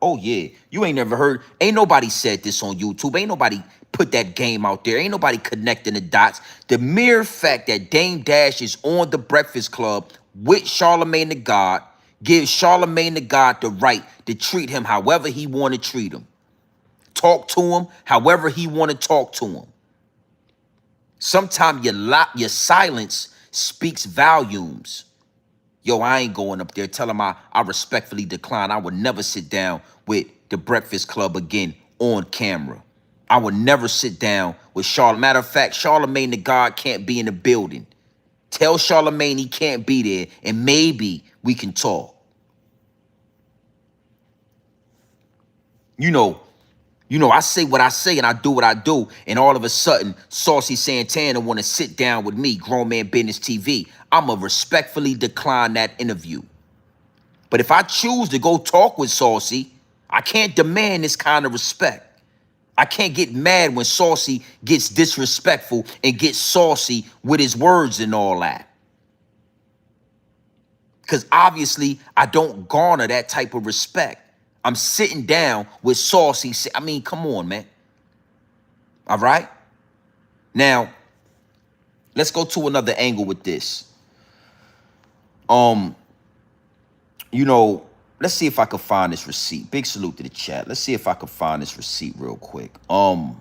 Oh, yeah. You ain't never heard. Ain't nobody said this on YouTube. Ain't nobody put that game out there. Ain't nobody connecting the dots. The mere fact that Dame Dash is on the Breakfast Club with Charlamagne the God gives Charlamagne the God the right to treat him however he want to treat him. Talk to him however he want to talk to him. Sometimes your silence speaks volumes. Yo, I ain't going up there. Tell him I respectfully decline. I would never sit down with the Breakfast Club again on camera. I would never sit down with Charlamagne. Matter of fact, Charlamagne the God can't be in the building. Tell Charlamagne he can't be there, and maybe we can talk. You know, I say what I say and I do what I do, and all of a sudden, Saucy Santana want to sit down with me, Grown Man Business TV. I'ma respectfully decline that interview. But if I choose to go talk with Saucy, I can't demand this kind of respect. I can't get mad when Saucy gets disrespectful and gets saucy with his words and all that. Because obviously, I don't garner that type of respect. I'm sitting down with Saucy. I mean, come on, man. All right? Now, let's go to another angle with this. You know, let's see if I can find this receipt. Big salute to the chat. Let's see if I can find this receipt real quick. You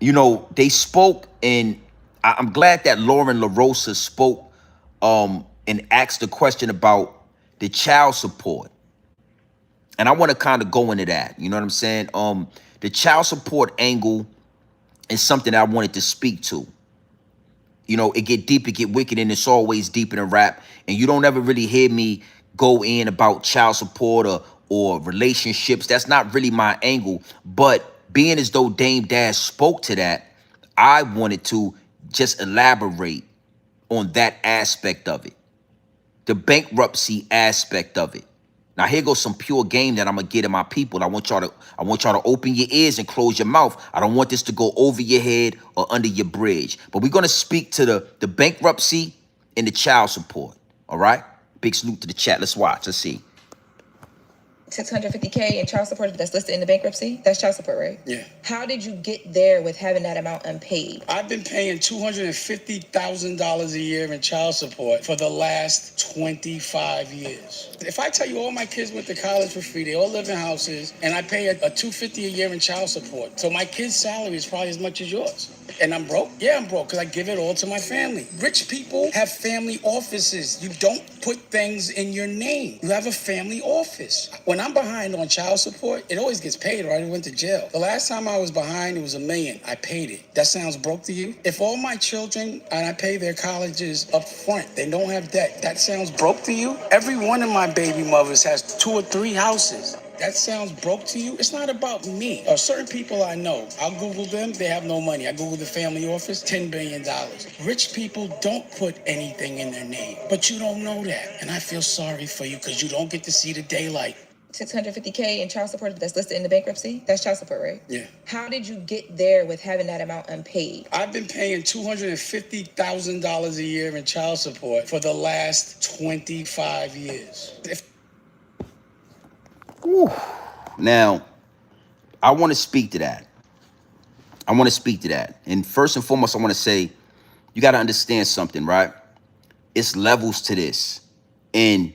know, they spoke, and I'm glad that Lauren LaRosa spoke and asked the question about the child support. And I want to kind of go into that. You know what I'm saying? The child support angle is something that I wanted to speak to. You know, it get deep, it get wicked, and it's always deep in a rap. And you don't ever really hear me go in about child support or relationships. That's not really my angle. But being as though Dame Dash spoke to that, I wanted to just elaborate on that aspect of it. The bankruptcy aspect of it. Now here goes some pure game that I'm gonna get at my people. I want y'all to open your ears and close your mouth. I don't want this to go over your head or under your bridge. But we're gonna speak to the bankruptcy and the child support. All right? Big salute to the chat. Let's watch. Let's see. $650K in child support that's listed in the bankruptcy. That's child support, right? Yeah. How did you get there with having that amount unpaid? I've been paying $250,000 a year in child support for the last 25 years. If I tell you all my kids went to college for free, they all live in houses, and I pay a $250 a year in child support. So my kid's salary is probably as much as yours. And I'm broke? Yeah, I'm broke because I give it all to my family. Rich people have family offices. You don't put things in your name. You have a family office. When I'm behind on child support, it always gets paid or I went to jail. The last time I was behind, it was $1 million. I paid it. That sounds broke to you? If all my children, and I pay their colleges up front, they don't have debt, that sounds broke to you? Every one of my baby mothers has 2 or 3 houses. That sounds broke to you? It's not about me. Certain people I know, I'll Google them, they have no money. I Google the family office, $10 billion. Rich people don't put anything in their name, but you don't know that. And I feel sorry for you because you don't get to see the daylight. $650K in child support that's listed in the bankruptcy, that's child support, right? Yeah. How did you get there with having that amount unpaid? I've been paying $250,000 a year in child support for the last 25 years. Now, I want to speak to that. And first and foremost, I want to say, you got to understand something, right? It's levels to this. And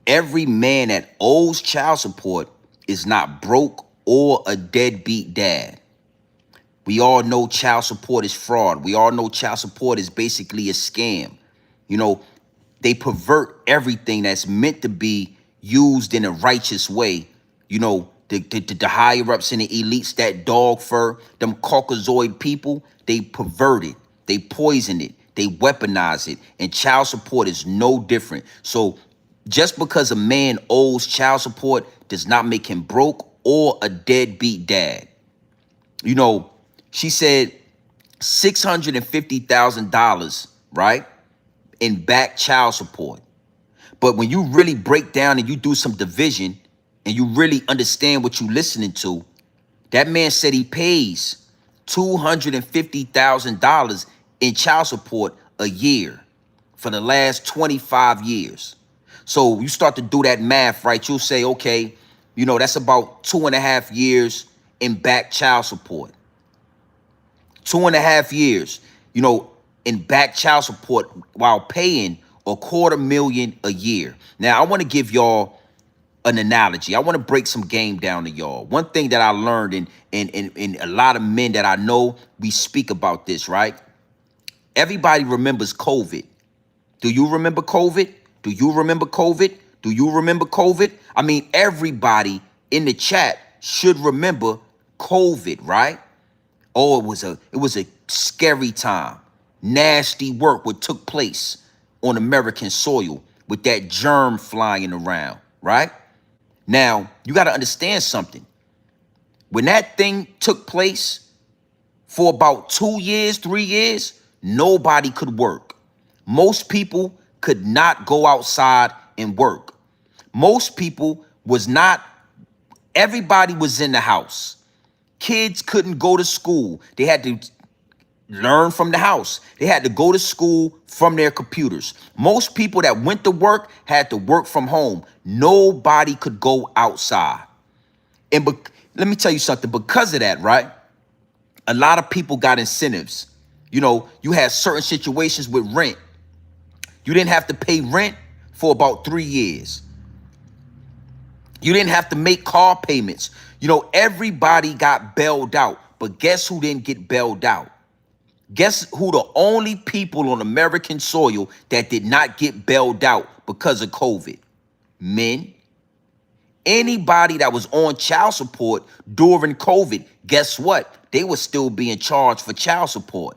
every man that owes child support is not broke or a deadbeat dad. We all know child support is fraud. We all know child support is basically a scam. You know, they pervert everything that's meant to be used in a righteous way. You know, the higher ups and the elites, that dog fur, them Caucasoid people, they pervert it, they poison it, they weaponize it, and child support is no different. So just because a man owes child support does not make him broke or a deadbeat dad. You know, she said $650,000, right, in back child support. But when you really break down and you do some division and you really understand what you're listening to, that man said he pays $250,000 in child support a year for the last 25 years. So you start to do that math, right? You'll say, okay, you know, that's about 2.5 years in back child support. 2.5 years, you know, in back child support while paying $250,000 a year. Now, I want to give y'all an analogy. I want to break some game down to y'all. One thing that I learned in a lot of men that I know, we speak about this, right? Everybody remembers COVID. Do you remember COVID? Do you remember COVID? Do you remember COVID? I mean, everybody in the chat should remember COVID, right? Oh, it was a scary time. Nasty work what took place on American soil with that germ flying around, right? Now, you got to understand something. When that thing took place for about 2 years, 3 years, nobody could work. Most people could not go outside and work. Most people everybody was in the house. Kids couldn't go to school. They had to learn from the house. They had to go to school from their computers. Most people that went to work had to work from home. Nobody could go outside. And let me tell you something. Because of that, right? A lot of people got incentives. You know, you had certain situations with rent. You didn't have to pay rent for about 3 years. You didn't have to make car payments. You know, everybody got bailed out. But guess who didn't get bailed out? Guess who the only people on American soil that did not get bailed out because of COVID? Men. Anybody that was on child support during COVID, guess what? They were still being charged for child support.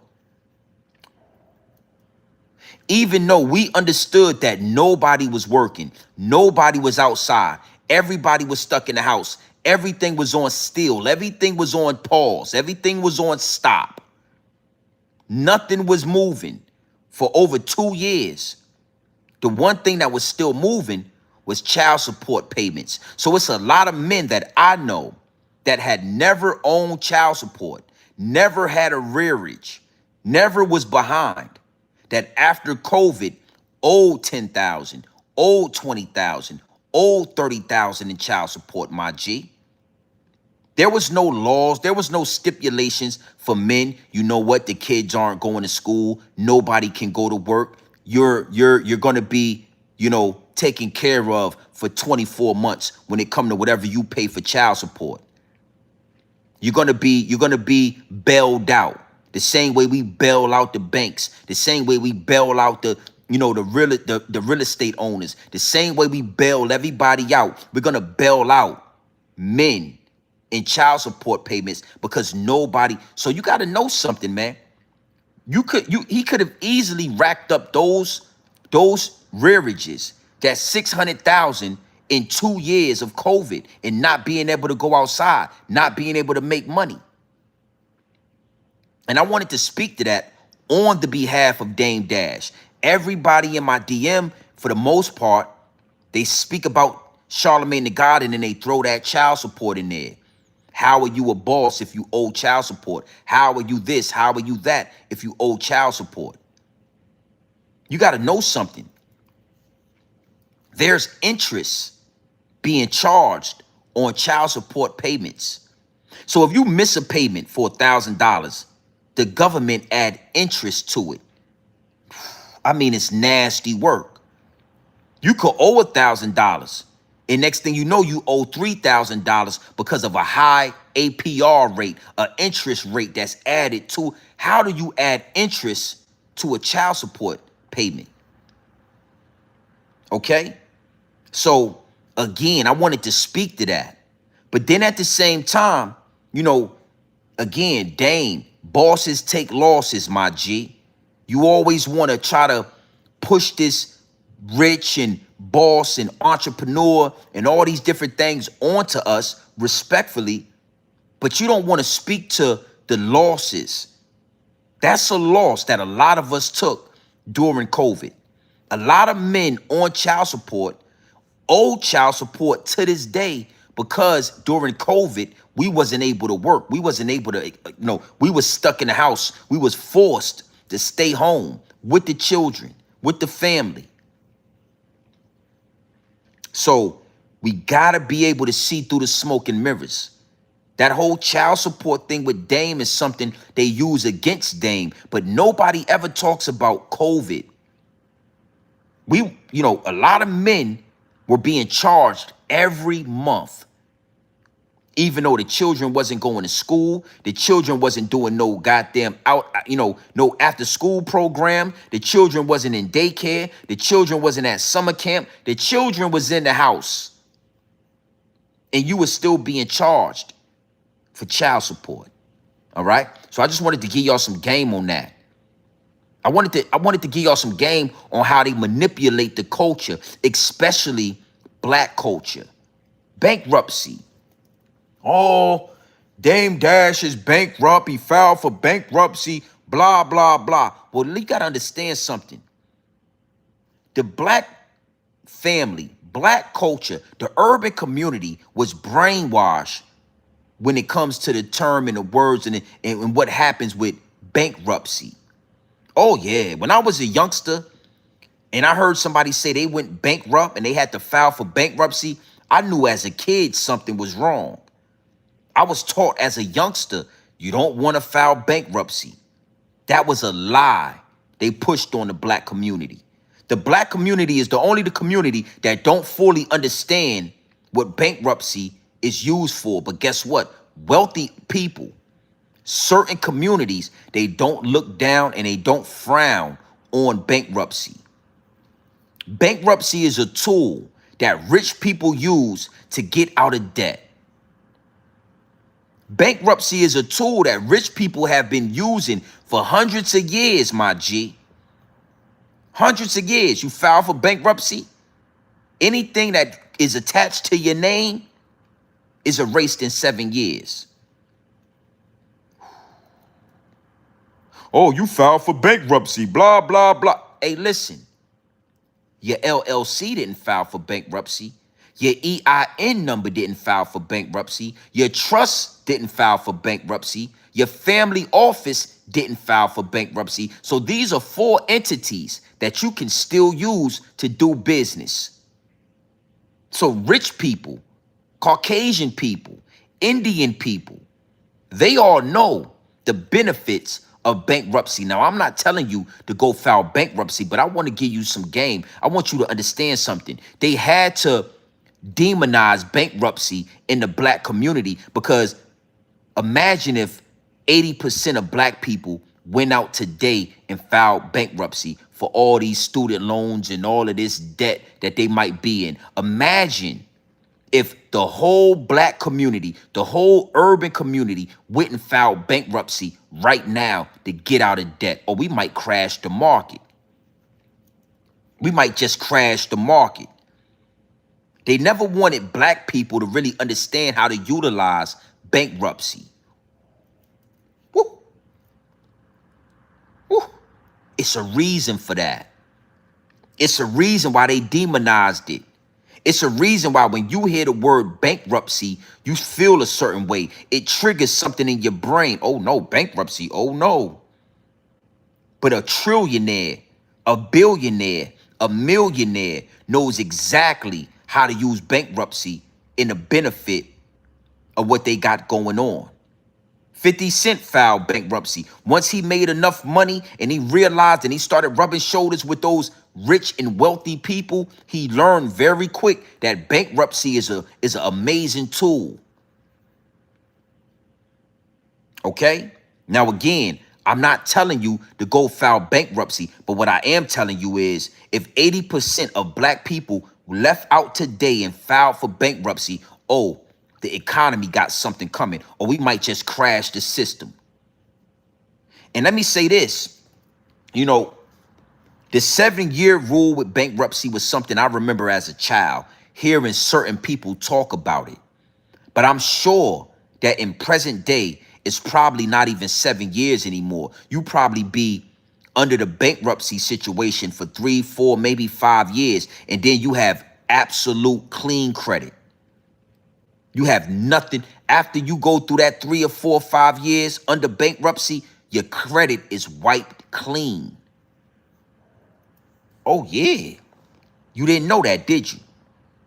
Even though we understood that nobody was working, nobody was outside, everybody was stuck in the house, everything was on still, everything was on pause, everything was on stop. Nothing was moving for over 2 years. The one thing that was still moving was child support payments. So it's a lot of men that I know that had never owned child support, never had a rearage, never was behind, that after COVID owed 10,000, owed 20,000, owed 30,000 in child support, my G. There was no laws. There was no stipulations for men. You know what? The kids aren't going to school. Nobody can go to work. You're going to be, you know, taken care of for 24 months when it comes to whatever you pay for child support. You're going to be bailed out. The same way we bail out the banks, the same way we bail out the real estate owners, the same way we bail everybody out. We're going to bail out men in child support payments because nobody. So you got to know something, man. He could have easily racked up those rearages, that 600,000 in 2 years of COVID and not being able to go outside, not being able to make money. And I wanted to speak to that on the behalf of Dame Dash. Everybody in my DM, for the most part, they speak about Charlamagne the God and then they throw that child support in there. How are you a boss if you owe child support? How are you this? How are you that if you owe child support? You got to know something. There's interest being charged on child support payments. So if you miss a payment for $1,000, the government add interest to it. I mean, it's nasty work. You could owe $1,000, and next thing you know, you owe $3,000 because of a high APR rate, an interest rate that's added to. How do you add interest to a child support payment? Okay? So again, I wanted to speak to that. But then at the same time, you know, again, Dame, bosses take losses, my G. You always want to try to push this rich and boss and entrepreneur and all these different things onto us respectfully, but you don't want to speak to the losses. That's a loss that a lot of us took during COVID. A lot of men on child support owe child support to this day because during COVID, we wasn't able to work. We wasn't able to, we was stuck in the house. We was forced to stay home with the children, with the family. So we gotta be able to see through the smoke and mirrors. That whole child support thing with Dame is something they use against Dame, but nobody ever talks about COVID. A lot of men were being charged every month. Even though the children wasn't going to school, the children wasn't doing no goddamn no after school program. The children wasn't in daycare. The children wasn't at summer camp. The children was in the house. And you were still being charged for child support. All right? So I just wanted to give y'all some game on that. I wanted to give y'all some game on how they manipulate the culture, especially black culture. Bankruptcy. Oh, Dame Dash is bankrupt. He filed for bankruptcy, blah, blah, blah. Well, you got to understand something. The black family, black culture, the urban community was brainwashed when it comes to the term and the words and what happens with bankruptcy. Oh, yeah. When I was a youngster and I heard somebody say they went bankrupt and they had to file for bankruptcy, I knew as a kid something was wrong. I was taught as a youngster, you don't want to file bankruptcy. That was a lie they pushed on the black community. The black community is the community that don't fully understand what bankruptcy is used for. But guess what? Wealthy people, certain communities, they don't look down and they don't frown on bankruptcy. Bankruptcy is a tool that rich people use to get out of debt. Bankruptcy is a tool that rich people have been using for hundreds of years, my G. Hundreds of years. You file for bankruptcy, anything that is attached to your name is erased in 7 years. Oh, you filed for bankruptcy, blah, blah, blah. Hey, listen, your LLC didn't file for bankruptcy. Your EIN number didn't file for bankruptcy. Your trust didn't file for bankruptcy. Your family office didn't file for bankruptcy. So these are 4 entities that you can still use to do business. So rich people, Caucasian people, Indian people, they all know the benefits of bankruptcy. Now, I'm not telling you to go file bankruptcy, but I want to give you some game. I want you to understand something. They had to demonize bankruptcy in the black community because imagine if 80% of black people went out today and filed bankruptcy for all these student loans and all of this debt that they might be in. Imagine if the whole black community, the whole urban community went and filed bankruptcy right now to get out of debt, or we might crash the market. We might just crash the market. They never wanted black people to really understand how to utilize bankruptcy. Woo. Woo. It's a reason for that. It's a reason why they demonized it. It's a reason why when you hear the word bankruptcy, you feel a certain way. It triggers something in your brain. Oh no, bankruptcy. Oh no. But a trillionaire, a billionaire, a millionaire knows exactly how to use bankruptcy in the benefit of what they got going on. 50 Cent filed bankruptcy. Once he made enough money and he realized and he started rubbing shoulders with those rich and wealthy people, he learned very quick that bankruptcy is an amazing tool. Okay? Now again, I'm not telling you to go file bankruptcy, but what I am telling you is if 80% of black people left out today and filed for bankruptcy, oh, the economy got something coming, or we might just crash the system. And let me say this, you know, the 7-year rule with bankruptcy was something I remember as a child, hearing certain people talk about it. But I'm sure that in present day, it's probably not even 7 years anymore. You probably be under the bankruptcy situation for 3, 4, maybe 5 years, and then you have absolute clean credit. You have nothing. After you go through that 3 or 4 or 5 years under bankruptcy, your credit is wiped clean. Oh, yeah. You didn't know that, did you?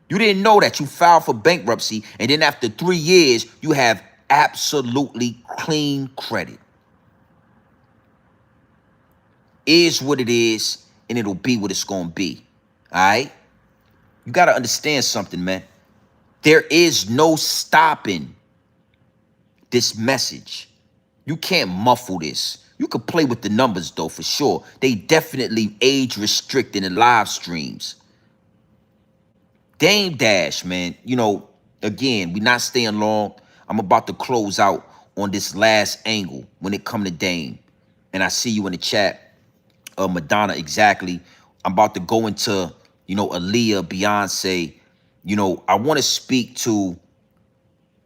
You didn't know that you filed for bankruptcy, and then after 3 years, you have absolutely clean credit. Is what it is, and it'll be what it's going to be. All right? You got to understand something, man. There is no stopping this message. You can't muffle this. You could play with the numbers, though, for sure. They definitely age restricted in live streams. Dame Dash, man, you know, again, we're not staying long. I'm about to close out on this last angle when it come to Dame. And I see you in the chat, Madonna, exactly. I'm about to go into, you know, Aaliyah, Beyonce. You know, I want to speak to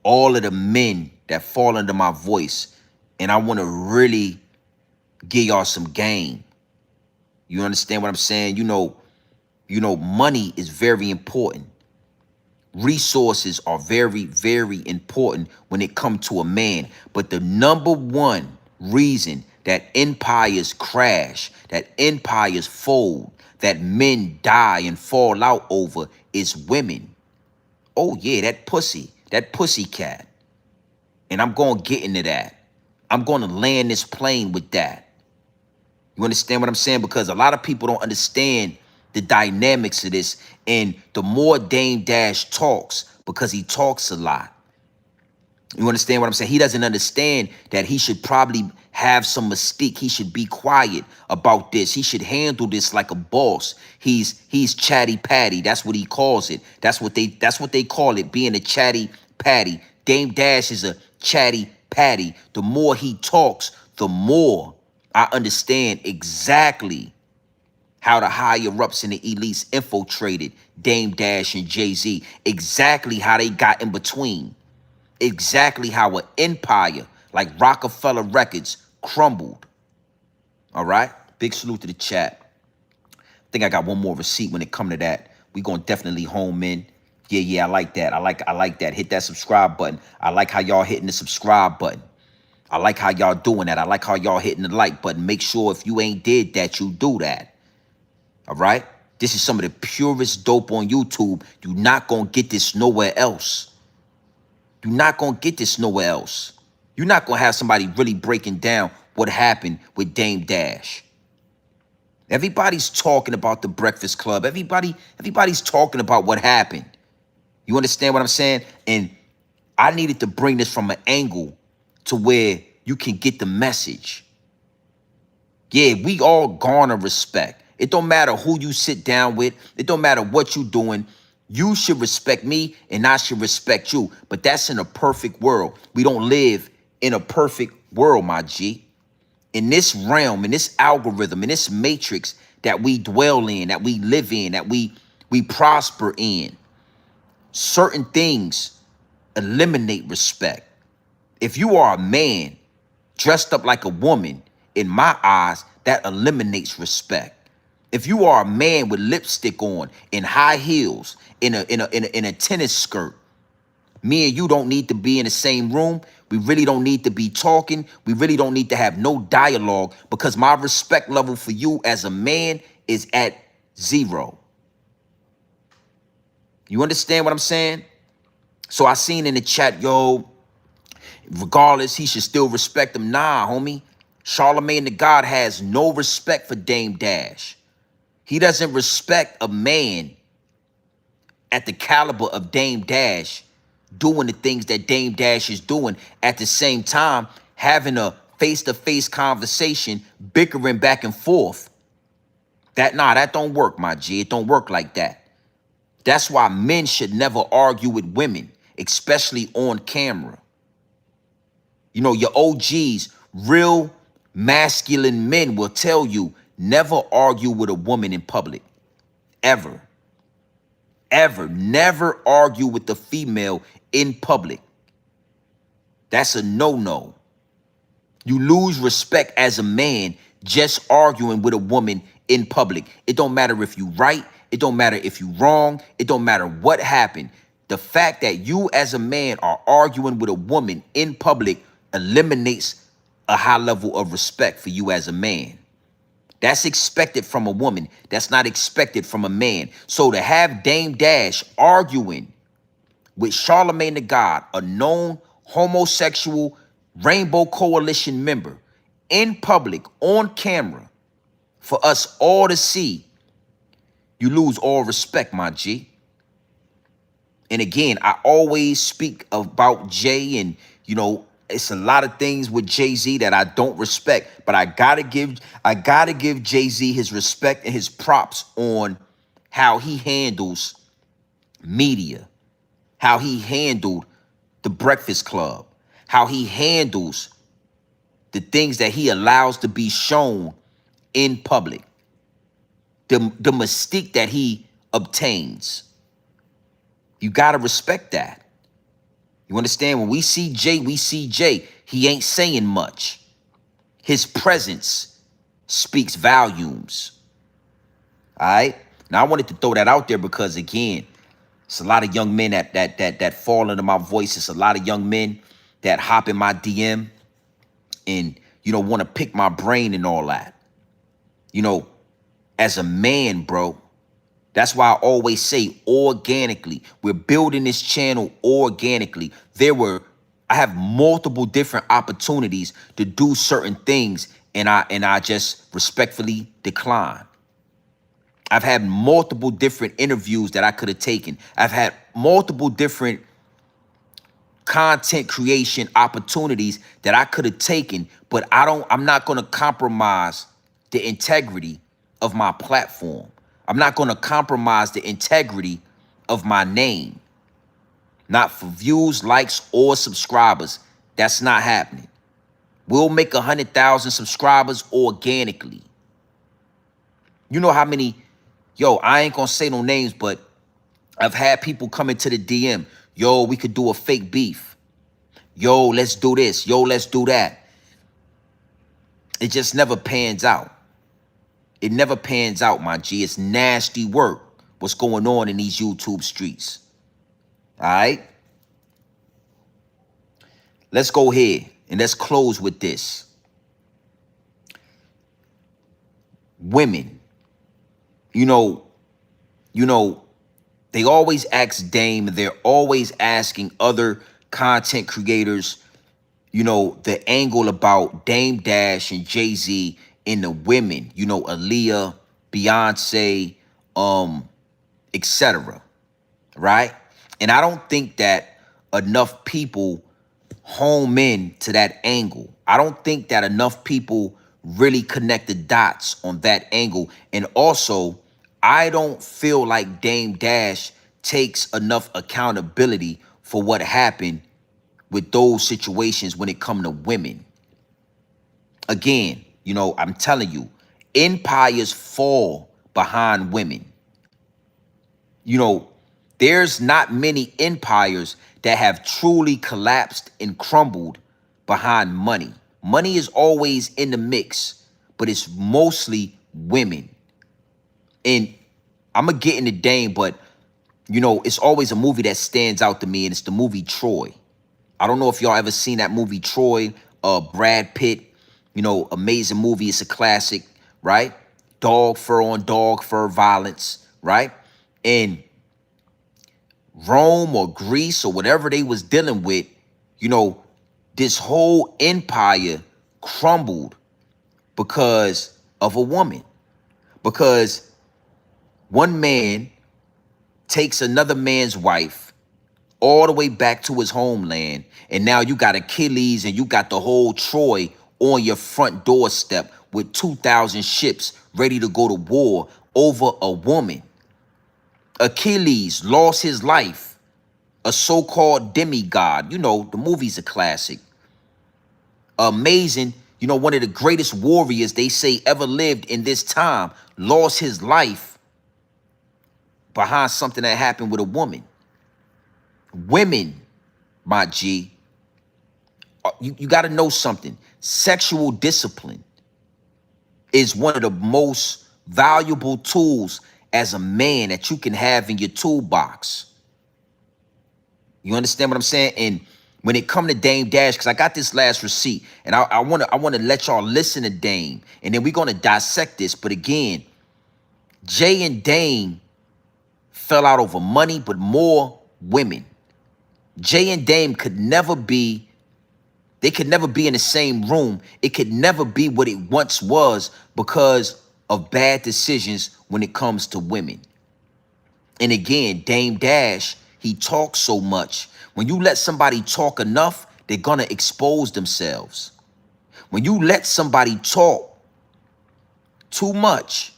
all of the men that fall under my voice, and I want to really give y'all some game. You understand what I'm saying? You know, money is very important. Resources are very, very important when it comes to a man. But the number one reason that empires crash, that empires fold, that men die and fall out over is women. Oh yeah, that pussy cat. And I'm going to get into that. I'm going to land this plane with that. You understand what I'm saying? Because a lot of people don't understand the dynamics of this. And the more Dame Dash talks, because he talks a lot. You understand what I'm saying? He doesn't understand that he should probably have some mystique. He should be quiet about this. He should handle this like a boss. He's chatty patty. That's what he calls it. That's what they call it, being a chatty patty. Dame Dash is a chatty patty. The more he talks, the more I understand exactly how the higher-ups and the elites infiltrated Dame Dash and Jay-Z. Exactly how they got in between. Exactly how an empire like Rockefeller Records crumbled. All right? Big salute to the chat. I think I got one more receipt when it come to that. We gonna definitely home in. Yeah, I like that. I like that. Hit that subscribe button. I like how y'all hitting the subscribe button. I like how y'all doing that. I like how y'all hitting the like button. Make sure if you ain't did that, you do that. All right? This is some of the purest dope on YouTube. You're not going to get this nowhere else. You're not going to get this nowhere else. You're not going to have somebody really breaking down what happened with Dame Dash. Everybody's talking about the Breakfast Club. Everybody's talking about what happened. You understand what I'm saying? And I needed to bring this from an angle to where you can get the message. Yeah, we all garner respect. It don't matter who you sit down with. It don't matter what you're doing. You should respect me and I should respect you. But that's in a perfect world. We don't live in a perfect world, my G. In this realm, in this algorithm, in this matrix that we dwell in, that we live in, that we prosper in, Certain things eliminate respect. If you are a man dressed up like a woman, in my eyes, that eliminates respect. If you are a man with lipstick on, in high heels, in a tennis skirt, me and you don't need to be in the same room. We really don't need to be talking. We really don't need to have no dialogue, because my respect level for you as a man is at 0. You understand what I'm saying? So I seen in the chat, yo, regardless, he should still respect him. Nah, homie. Charlamagne the God has no respect for Dame Dash. He doesn't respect a man at the caliber of Dame Dash doing the things that Dame Dash is doing, at the same time having a face-to-face conversation, bickering back and forth. That don't work, my G. It don't work like that. That's why men should never argue with women, especially on camera. You know, your OGs, real masculine men, will tell you never argue with a woman in public. Ever. Ever. Never argue with the female in public. That's a no-no. You lose respect as a man just arguing with a woman in public. It don't matter if you right. It don't matter if you wrong. It don't matter what happened. The fact that you as a man are arguing with a woman in public eliminates a high level of respect for you as a man. That's expected from a woman. That's not expected from a man. So to have Dame Dash arguing with Charlamagne the God, a known homosexual Rainbow Coalition member, in public, on camera, for us all to see, you lose all respect, my G. And again, I always speak about Jay, and, you know, it's a lot of things with Jay-Z that I don't respect, but I gotta give Jay-Z his respect and his props on how he handles media, how he handled the Breakfast Club, how he handles the things that he allows to be shown in public, the mystique that he obtains. You gotta respect that. You understand? When we see Jay, we see Jay. He ain't saying much. His presence speaks volumes. All right? Now, I wanted to throw that out there because, again, it's a lot of young men that fall into my voice. It's a lot of young men that hop in my DM and, you know, want to pick my brain and all that. You know, as a man, bro, that's why I always say organically. We're building this channel organically. I have multiple different opportunities to do certain things, and I just respectfully decline. I've had multiple different interviews that I could have taken. I've had multiple different content creation opportunities that I could have taken, but I'm not going to compromise the integrity of my platform. I'm not going to compromise the integrity of my name. Not for views, likes, or subscribers. That's not happening. We'll make 100,000 subscribers organically. You know how many, I ain't going to say no names, but I've had people come into the DM. Yo, we could do a fake beef. Yo, let's do this. Yo, let's do that. It just never pans out. It never pans out, my G. It's nasty work, what's going on in these YouTube streets. All right? Let's go ahead and let's close with this. Women, you know, they always ask Dame, they're always asking other content creators, the angle about Dame Dash and Jay-Z and the women, Aaliyah, Beyonce, etc. Right? And I don't think that enough people home in to that angle. I don't think that enough people really connect the dots on that angle. And also, I don't feel like Dame Dash takes enough accountability for what happened with those situations when it comes to women. Again, I'm telling you, empires fall behind women. There's not many empires that have truly collapsed and crumbled behind money. Money is always in the mix, but it's mostly women. And I'm going to get into Dame, but, you know, it's always a movie that stands out to me, and it's the movie Troy. I don't know if y'all ever seen that movie Troy, Brad Pitt, you know, amazing movie. It's a classic, right? Dog fur on dog fur violence, right? And Rome or Greece or whatever they was dealing with, you know, this whole empire crumbled because of a woman. Because one man takes another man's wife all the way back to his homeland, and now you got Achilles and you got the whole Troy on your front doorstep with 2,000 ships ready to go to war over a woman. Achilles lost his life, a so-called demigod. You know, the movie's a classic. Amazing, you know, one of the greatest warriors they say ever lived in this time lost his life behind something that happened with a woman. Women, my G, you got to know something. Sexual discipline is one of the most valuable tools as a man that you can have in your toolbox. You understand what I'm saying? And when it come to Dame Dash, because I got this last receipt, and I want to let y'all listen to Dame, and then we're going to dissect this. But again, Jay and Dame fell out over money, but more women. Jay and Dame could never be, they could never be in the same room. It could never be what it once was because of bad decisions when it comes to women. And again, Dame Dash, he talks so much. When you let somebody talk enough, they're going to expose themselves. When you let somebody talk too much,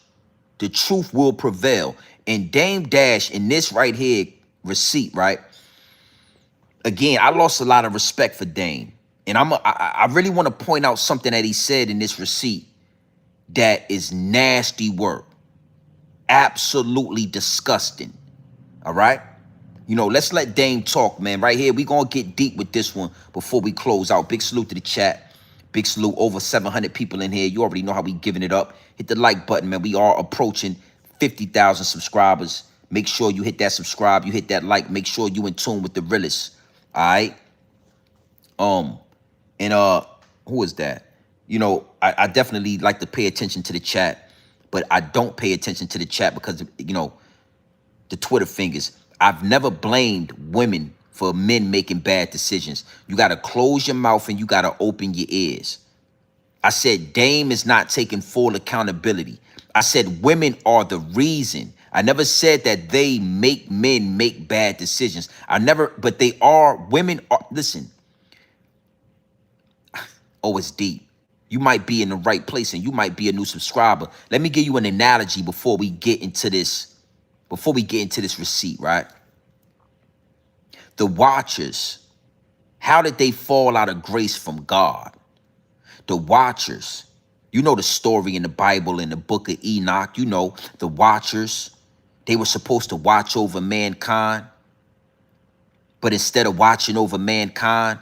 the truth will prevail. And Dame Dash in this right here receipt, right? Again, I lost a lot of respect for Dame. And I really want to point out something that he said in this receipt that is nasty work. Absolutely disgusting. All right? You know, let's let Dame talk, man. Right here, we going to get deep with this one before we close out. Big salute to the chat. Big salute. Over 700 people in here. You already know how we giving it up. Hit the like button, man. We are approaching 50,000 subscribers. Make sure you hit that subscribe. You hit that like. Make sure you in tune with the realest. All right? And who is that? You know, I definitely like to pay attention to the chat, but I don't pay attention to the chat because, you know, the Twitter fingers. I've never blamed women for men making bad decisions. You got to close your mouth and you got to open your ears. I said Dame is not taking full accountability. I said women are the reason. I never said that they make men make bad decisions. But they are, women are, listen. Oh, it's deep. You might be in the right place and you might be a new subscriber. Let me give you an analogy before we get into this receipt, right? The Watchers, how did they fall out of grace from God? The Watchers, you know the story in the Bible, in the book of Enoch, you know, the Watchers, they were supposed to watch over mankind. But instead of watching over mankind,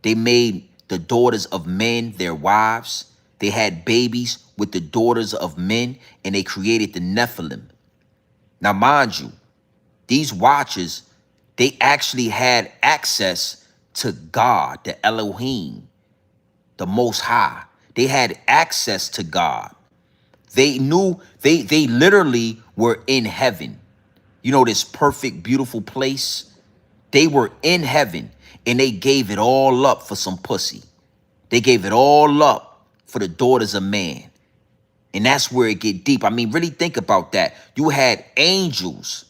they made the daughters of men their wives. They had babies with the daughters of men, and they created the Nephilim. Now, mind you, these Watchers, they actually had access to God, the Elohim, the Most High. They had access to God. They knew, they literally were in heaven. You know, this perfect, beautiful place. They were in heaven, and they gave it all up for some pussy. They gave it all up for the daughters of man. And that's where it get deep. I mean, really think about that. You had angels.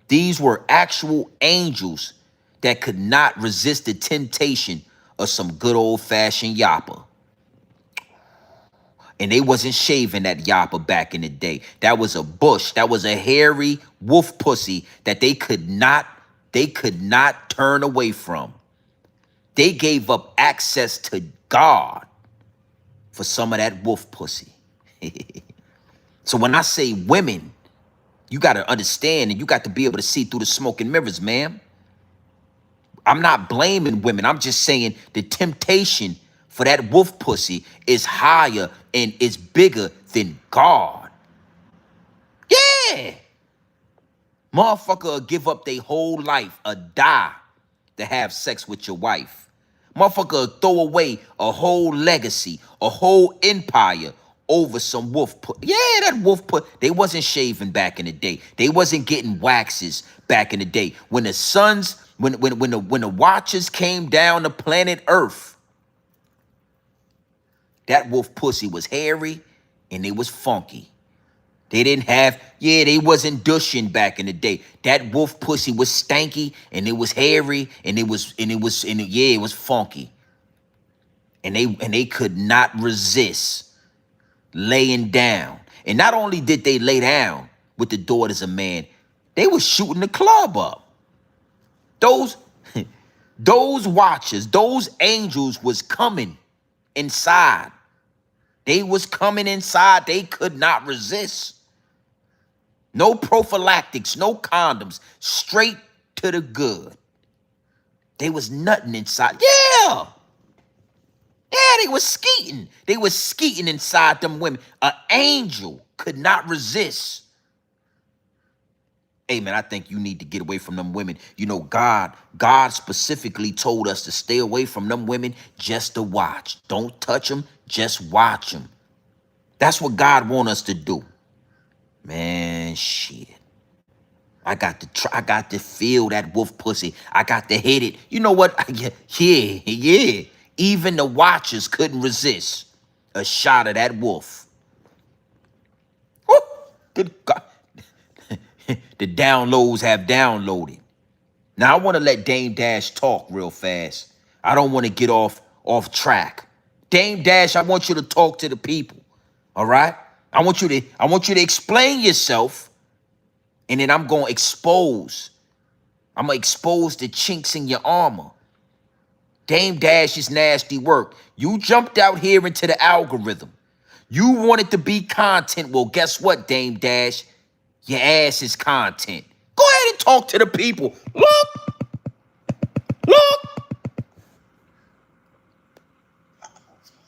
These were actual angels that could not resist the temptation of some good old-fashioned yappa. And they wasn't shaving that yappa back in the day. That was a bush. That was a hairy wolf pussy that they could not turn away from. They gave up access to God for some of that wolf pussy. So when I say women, You got to understand, and you got to be able to see through the smoke and mirrors, man. I'm not blaming women. I'm just saying the temptation for that wolf pussy is higher and is bigger than God. Yeah. Motherfucker will give up their whole life, die to have sex with your wife. Motherfucker will throw away a whole legacy, a whole empire over some wolf put. Yeah, that wolf put. They wasn't shaving back in the day. They wasn't getting waxes back in the day. When the suns, when the watchers came down to planet Earth, that wolf pussy was hairy and it was funky. They didn't have, they wasn't dushing back in the day. That wolf pussy was stanky and it was hairy and it was funky. And they could not resist laying down. And not only did they lay down with the daughters of man, they was shooting the club up. Those watchers, those angels was coming inside. They was coming inside. They could not resist. No prophylactics, no condoms, straight to the good. They was nutting inside. Yeah. Yeah, they was skeeting. They was skeeting inside them women. An angel could not resist. Hey, man, I think you need to get away from them women. You know, God specifically told us to stay away from them women just to watch. Don't touch them, just watch them. That's what God want us to do. Man, shit. I got to feel that wolf pussy. I got to hit it. You know what? Yeah. Even the watchers couldn't resist a shot of that wolf. Woo! Good God. The downloads have downloaded. Now I want to let Dame Dash talk real fast. I don't want to get off track. Dame Dash, I want you to talk to the people. All right? I want you to explain yourself. And then I'm going to expose the chinks in your armor. Dame Dash is nasty work. You jumped out here into the algorithm. You wanted to be content. Well, guess what, Dame Dash? Your ass is content. Go ahead and talk to the people. Look.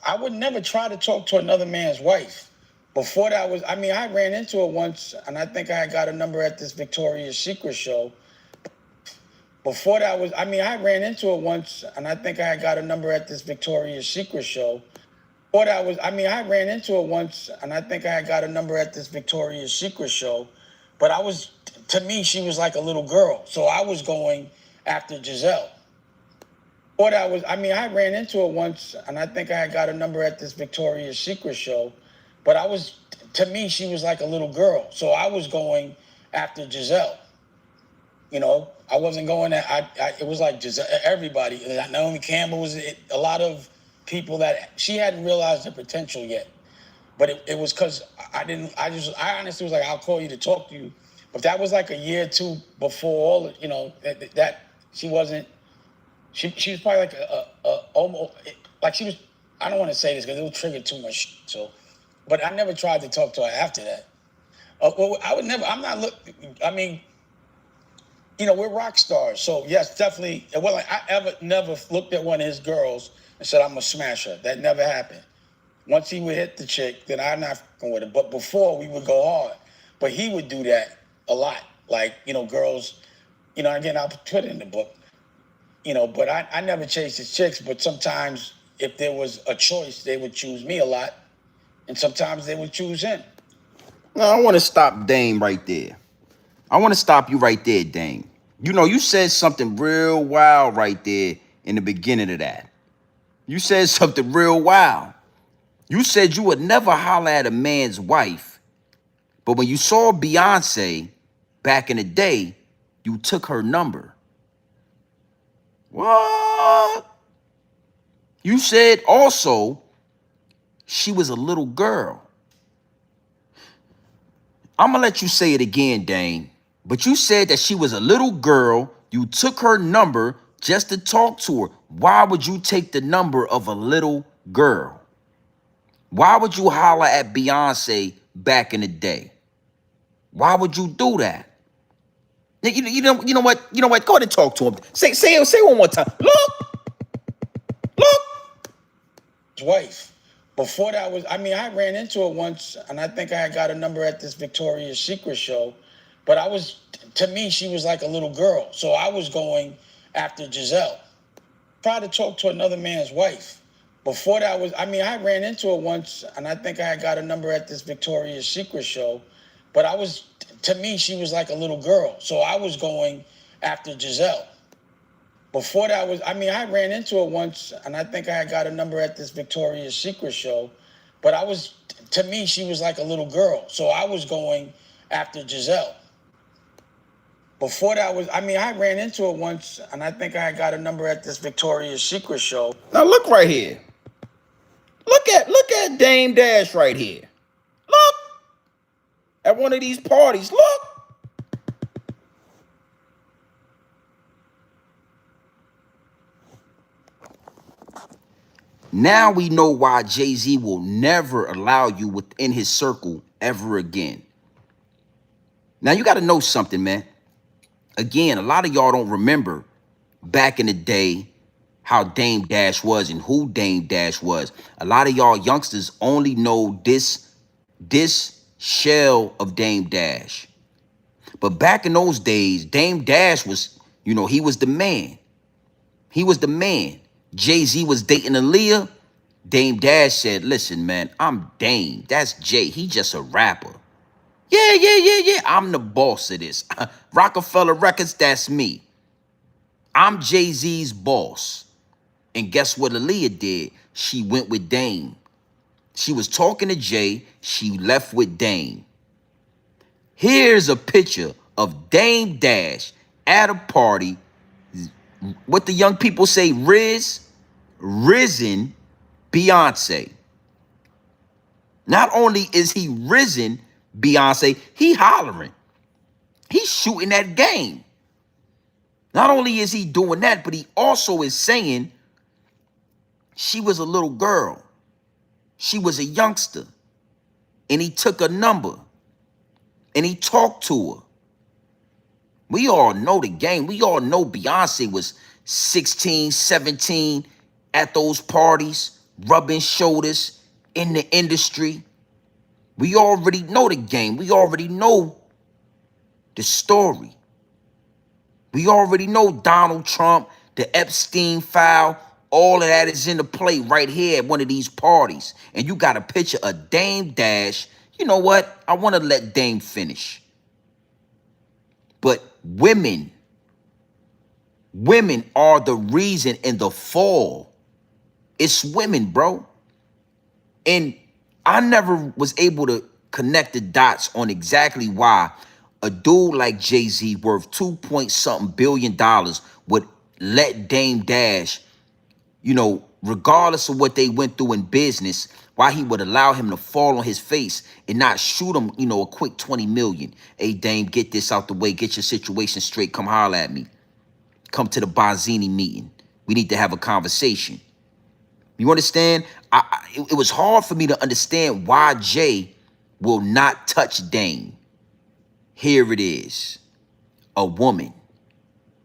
I would never try to talk to another man's wife. Before that I ran into it once, and I think I had got a number at this Victoria's Secret show. Before that I ran into it once, and I think I had got a number at this Victoria's Secret show. Before that I ran into it once, and I think I had got a number at this Victoria's Secret show. But to me, she was like a little girl. So I was going after Giselle. Before that I ran into it once, and I think I had got a number at this Victoria's Secret show. But to me, she was like a little girl. So I was going after Giselle. You know, I wasn't going it was like Giselle, everybody. Naomi Campbell was a lot of people that she hadn't realized her potential yet. But it was because I honestly was like, I'll call you to talk to you. But that was like a year or two before that she wasn't, she was probably like almost, like she was, I don't want to say this because it would trigger too much. So, but I never tried to talk to her after that. We're rock stars. So yes, definitely. Well, I never looked at one of his girls and said, I'm going to smash her. That never happened. Once he would hit the chick, then I'm not fucking with her. But before, we would go hard. But he would do that a lot. Like, girls, again, I'll put it in the book. But I never chased his chicks. But sometimes if there was a choice, they would choose me a lot. And sometimes they would choose him. Now, I want to stop Dame right there. I want to stop you right there, Dame. You said something real wild right there in the beginning of that. You said something real wild. You said you would never holler at a man's wife, but when you saw Beyonce back in the day, you took her number. What? You said also she was a little girl. I'm going to let you say it again, Dane. But you said that she was a little girl. You took her number just to talk to her. Why would you take the number of a little girl? Why would you holler at Beyonce back in the day? Why would you do that? You know what? You know what? Go ahead and talk to him. Say it one more time. Look. His wife. Before that was, I mean, I ran into her once, and I think I had got a number at this Victoria's Secret show. But to me, she was like a little girl. So I was going after Giselle. Tried to talk to another man's wife. Before that was, I mean, I ran into her once, and I think I had got a number at this Victoria's Secret show. But to me, she was like a little girl. So I was going after Giselle. Before that was, I mean, I ran into her once, and I think I had got a number at this Victoria's Secret show. But to me, she was like a little girl. So I was going after Giselle. Before that was, I mean, I ran into her once, and I think I had got a number at this Victoria's Secret show. Now look right here. Look at Dame Dash right here. Look at one of these parties. Look. Now we know why Jay-Z will never allow you within his circle ever again. Now you got to know something, man. Again, a lot of y'all don't remember back in the day how Dame Dash was and who Dame Dash was. A lot of y'all youngsters only know this shell of Dame Dash. But back in those days, Dame Dash was, he was the man. He was the man. Jay-Z was dating Aaliyah. Dame Dash said, listen, man, I'm Dame. That's Jay. He just a rapper. Yeah. I'm the boss of this. Rockefeller Records, that's me. I'm Jay-Z's boss. And guess what Aaliyah did? She went with Dame. She was talking to Jay. She left with Dame. Here's a picture of Dame Dash at a party. What the young people say, risen Beyonce. Not only is he risen Beyonce, he hollering. He's shooting that game. Not only is he doing that, but he also is saying she was a little girl. She was a youngster. And he took a number. And he talked to her. We all know the game. We all know Beyonce was 16, 17 at those parties, rubbing shoulders in the industry. We already know the game. We already know the story. We already know Donald Trump, the Epstein file, all of that is in the play right here at one of these parties. And you got a picture of Dame Dash. You know what? I want to let Dame finish. But women are the reason in the fall. It's women, bro. And I never was able to connect the dots on exactly why a dude like Jay-Z worth $2-point-something billion would let Dame Dash, regardless of what they went through in business, why he would allow him to fall on his face and not shoot him, a quick 20 million. Hey, Dame, get this out the way. Get your situation straight. Come holler at me. Come to the Bazzini meeting. We need to have a conversation. You understand? It was hard for me to understand why Jay will not touch Dame. Here it is. A woman.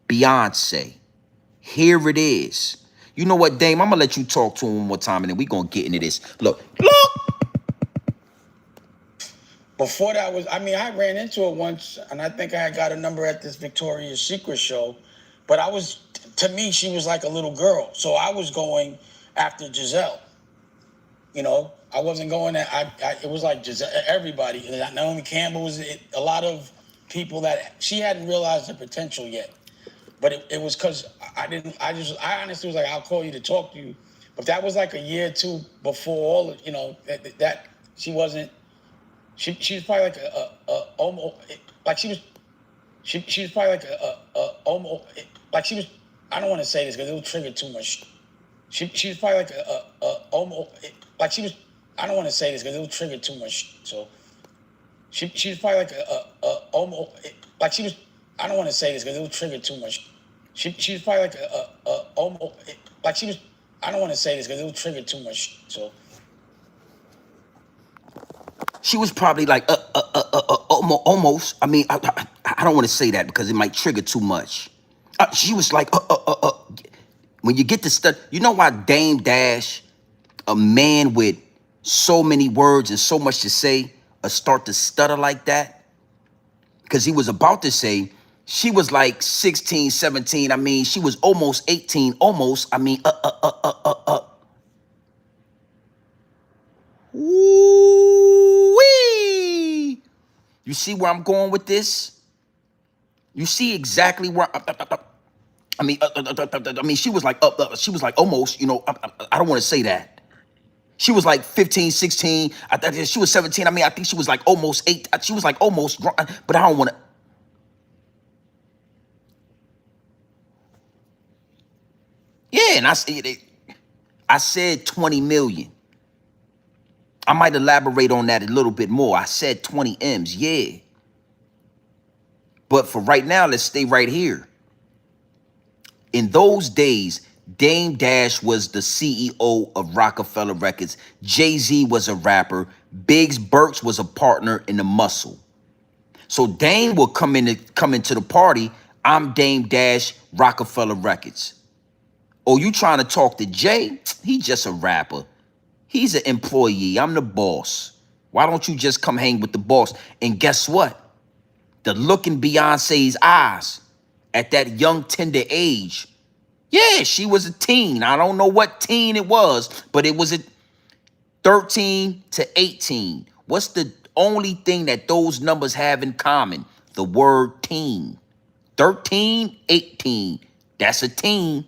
Beyonce. Here it is. You know what, Dame? I'm going to let you talk to him one more time, and then we're going to get into this. Look. Before that was, I mean, I ran into her once, and I think I had got a number at this Victoria's Secret show. But to me, she was like a little girl. So I was going after Giselle. I wasn't going it was like Giselle, everybody. Naomi Campbell was a lot of people that she hadn't realized the potential yet. But it was because I honestly was like, I'll call you to talk to you. But that was like a year or two before all, that she wasn't, she was probably like she was probably like she was, I don't want to say this because it'll trigger too much. She was probably like she was, I don't want to say this because it'll trigger too much. So she was probably like she was, I don't want to say this because it'll trigger too much. She was probably like she was, I don't want to say this because it'll trigger too much. So she was probably like almost. I mean, I don't want to say that because it might trigger too much. She was like, when you get to study, you know why Dame Dash, a man with so many words and so much to say, start to stutter like that? Because he was about to say, she was like 16, 17. I mean, she was almost 18, almost. I mean, Woo-wee. You see where I'm going with this? You see exactly where I mean, she was like she was like almost, I don't want to say that. She was like 15, 16. She was 17. I mean, I think she was like almost 8. She was like almost, but I don't want to. Yeah, and I said 20 million. I might elaborate on that a little bit more. I said 20 M's, yeah. But for right now, let's stay right here. In those days, Dame Dash was the CEO of Rockefeller Records. Jay-Z was a rapper. Biggs Burks was a partner in the muscle. So Dame will come into the party. I'm Dame Dash, Rockefeller Records. Oh, you trying to talk to Jay? He just a rapper. He's an employee. I'm the boss. Why don't you just come hang with the boss? And guess what? The look in Beyonce's eyes at that young, tender age. Yeah, she was a teen. I don't know what teen it was, but it was a 13 to 18. What's the only thing that those numbers have in common? The word teen. 13, 18. That's a teen.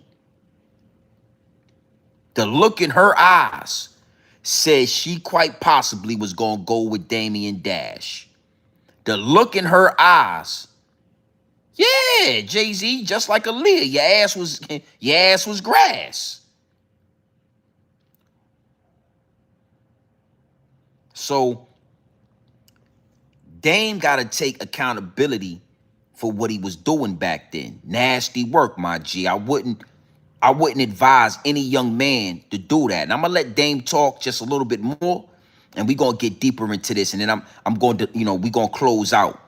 The look in her eyes says she quite possibly was going to go with Damian Dash. The look in her eyes, yeah, Jay-Z, just like Aaliyah, your ass was grass. So Dame got to take accountability for what he was doing back then. Nasty work, my G. I wouldn't advise any young man to do that. And I'm gonna let Dame talk just a little bit more, and we're gonna get deeper into this. And then I'm going to, we're gonna close out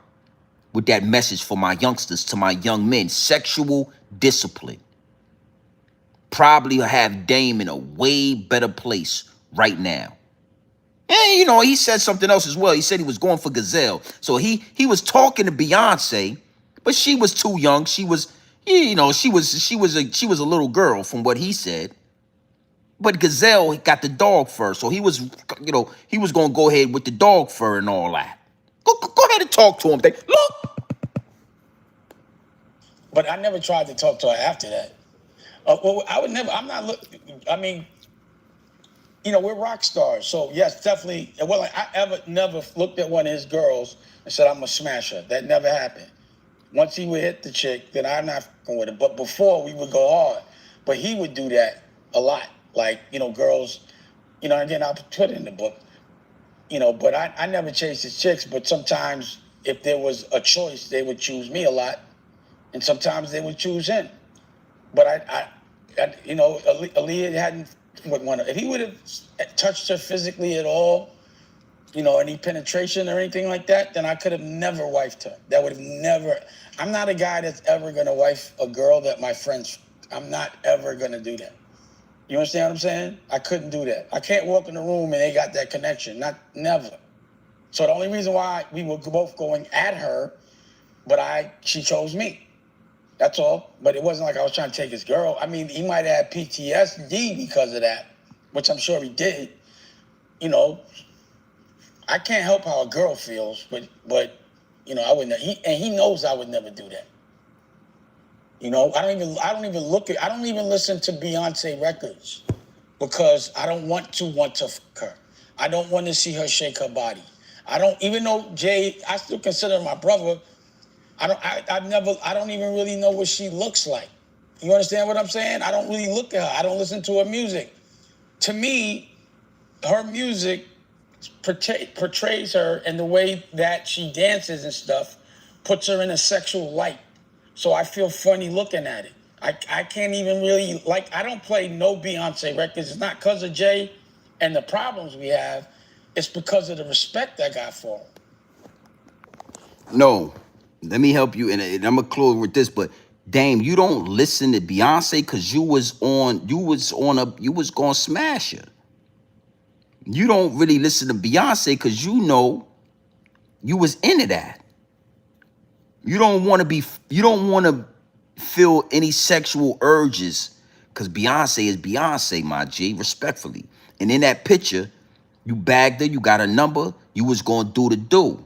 with that message for my youngsters, to my young men. Sexual discipline. Probably have Dame in a way better place right now. And he said something else as well. He said he was going for Gazelle. So he was talking to Beyonce, but she was too young. She was, she was a little girl from what he said. But Gazelle got the dog fur, so he was going to go ahead with the dog fur and all that. Go ahead and talk to him. Look. But I never tried to talk to her after that. Well, I would never. I'm not looking. I mean, we're rock stars, so yes, definitely. Well, I never looked at one of his girls and said I'm gonna smash her. That never happened. Once he would hit the chick, then I'm not going with it. But before, we would go hard. But he would do that a lot. Like, girls, and then I'll put it in the book. But I never chased his chicks. But sometimes if there was a choice, they would choose me a lot. And sometimes they would choose him. But Aaliyah hadn't want to. If he would have touched her physically at all, any penetration or anything like that, then I could have never wifed her. That would have never. I'm not a guy that's ever going to wife a girl that my friends. I'm not ever going to do that. You understand what I'm saying? I couldn't do that. I can't walk in the room and they got that connection. Never. So the only reason why we were both going at her, but she chose me. That's all. But it wasn't like I was trying to take his girl. I mean, he might have had PTSD because of that, which I'm sure he did. I can't help how a girl feels, but I wouldn't. He knows I would never do that. I don't even listen to Beyonce records because I don't want to fuck her. I don't want to see her shake her body. Even though Jay, I still consider my brother. I don't even really know what she looks like. You understand what I'm saying? I don't really look at her. I don't listen to her music. To me, her music portrays her in the way that she dances and stuff, puts her in a sexual light. So I feel funny looking at it. I can't even really, I don't play no Beyonce records. It's not because of Jay and the problems we have. It's because of the respect I got for him. No, let me help you, and I'm gonna close with this. But Dame, you don't listen to Beyonce because you was gonna smash her. You don't really listen to Beyonce because you know you was into that. You don't want to be. You don't want to feel any sexual urges because Beyonce is Beyonce, my G. Respectfully, and in that picture, you bagged her. You got a number. You was gonna do the do.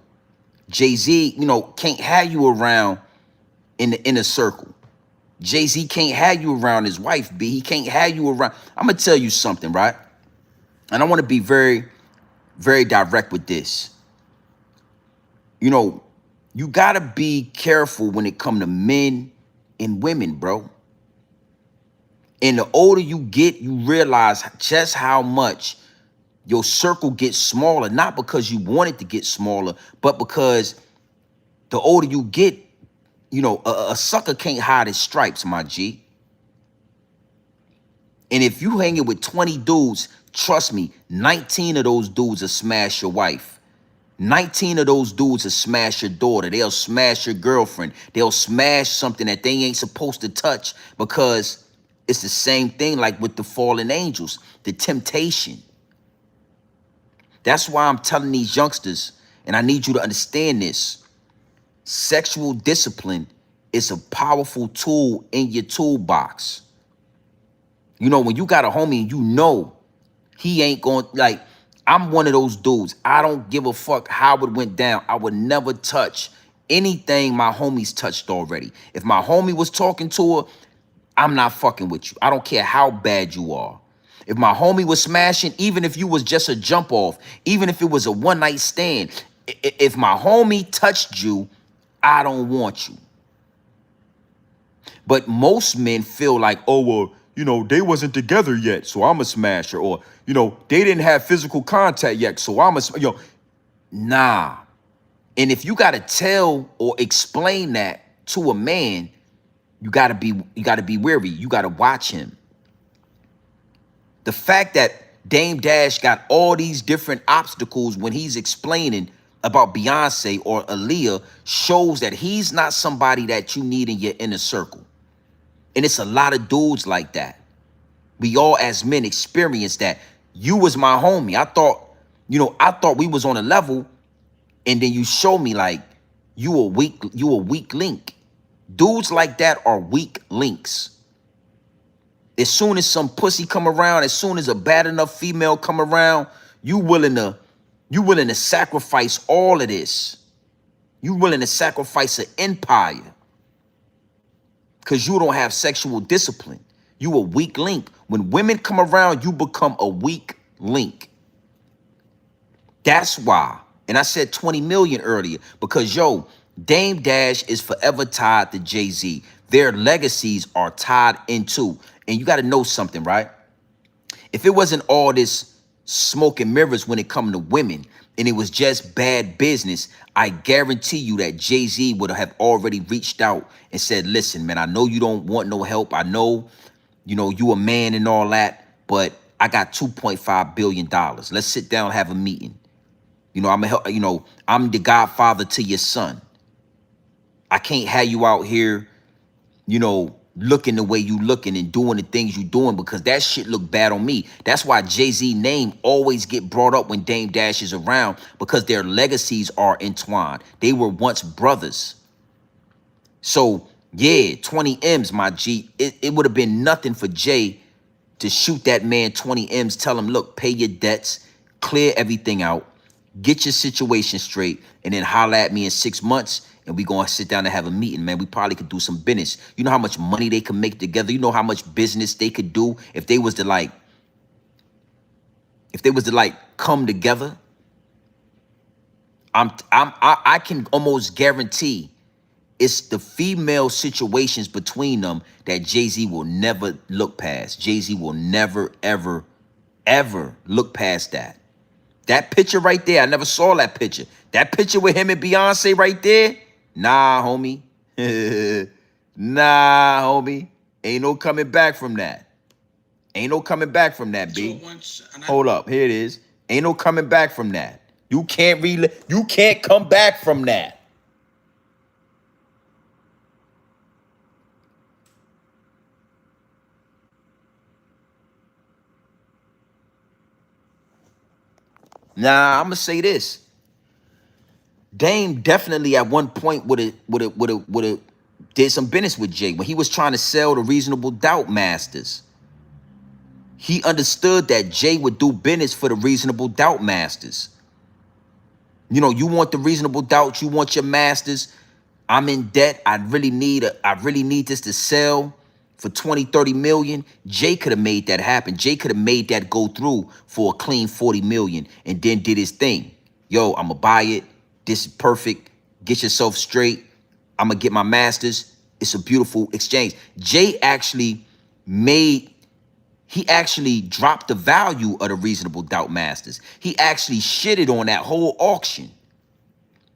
Jay-Z, can't have you around in the inner circle. Jay-Z can't have you around his wife, B. He can't have you around. I'm gonna tell you something, right? And I want to be very, very direct with this. You gotta be careful when it come to men and women, bro. And the older you get, you realize just how much your circle gets smaller, not because you want it to get smaller, but because the older you get, a sucker can't hide his stripes, my G. And if you hanging with 20 dudes, trust me, 19 of those dudes will smash your wife. 19 of those dudes will smash your daughter. They'll smash your girlfriend. They'll smash something that they ain't supposed to touch because it's the same thing like with the fallen angels, the temptation. That's why I'm telling these youngsters, and I need you to understand this. Sexual discipline is a powerful tool in your toolbox. When you got a homie and he ain't going, like, I'm one of those dudes. I don't give a fuck how it went down. I would never touch anything my homies touched already. If my homie was talking to her, I'm not fucking with you. I don't care how bad you are. If my homie was smashing, even if you was just a jump off, even if it was a one night stand, if my homie touched you, I don't want you. But most men feel like, oh, well, they wasn't together yet, so I'm a smasher. Or, they didn't have physical contact yet, so I'm nah. And if you got to tell or explain that to a man, you got to be wary. You got to watch him. The fact that Dame Dash got all these different obstacles when he's explaining about Beyonce or Aaliyah shows that he's not somebody that you need in your inner circle. And it's a lot of dudes like that. We all as men experience that. You was my homie. I thought we was on a level, and then you show me like you a weak link. Dudes like that are weak links. As soon as some pussy come around, as soon as a bad enough female come around, you willing to sacrifice all of this. You willing to sacrifice an empire because you don't have sexual discipline. You a weak link. When women come around, you become a weak link. That's why. And I said 20 million earlier because, Dame Dash is forever tied to Jay-Z. Their legacies are tied into. And you got to know something, right? If it wasn't all this smoke and mirrors when it come to women and it was just bad business, I guarantee you that Jay-Z would have already reached out and said, listen, man, I know you don't want no help. I know, you a man and all that, but I got $2.5 billion. Let's sit down and have a meeting. I'm the godfather to your son. I can't have you out here, looking the way you looking and doing the things you doing because that shit look bad on me. That's why Jay-Z name always get brought up when Dame Dash is around because their legacies are entwined. They were once brothers. So yeah, 20 M's, my G. It would have been nothing for Jay to shoot that man 20 M's, tell him, look, pay your debts, clear everything out, get your situation straight, and then holler at me in 6 months, and we gonna sit down and have a meeting, man. We probably could do some business. You know how much money they could make together? You know how much business they could do if they was to come together? I can almost guarantee it's the female situations between them that Jay-Z will never look past. Jay-Z will never, ever, ever look past that. That picture right there, I never saw that picture. That picture with him and Beyonce right there, nah, homie. Nah, homie. Ain't no coming back from that. Ain't no coming back from that, B. Hold up, here it is. Ain't no coming back from that. You can't come back from that. Nah, I'm gonna say this. Dame definitely at one point would have did some business with Jay when he was trying to sell the Reasonable Doubt Masters. He understood that Jay would do business for the Reasonable Doubt Masters. You know, you want the Reasonable Doubt, you want your masters. I'm in debt. I really need this to sell for 20, 30 million. Jay could have made that happen. Jay could have made that go through for a clean 40 million and then did his thing. Yo, I'm gonna buy it. This is perfect. Get yourself straight. I'm gonna get my masters. It's a beautiful exchange. Jay actually dropped the value of the Reasonable Doubt Masters. He actually shitted on that whole auction.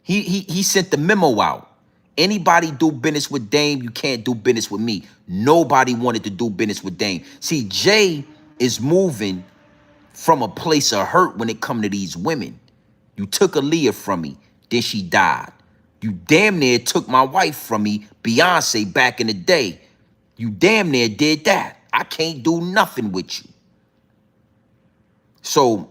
He sent the memo out. Anybody do business with Dame, you can't do business with me. Nobody wanted to do business with Dame. See, Jay is moving from a place of hurt when it come to these women. You took Aaliyah from me, then she died. You damn near took my wife from me, Beyonce, back in the day. You damn near did that. I can't do nothing with you. So,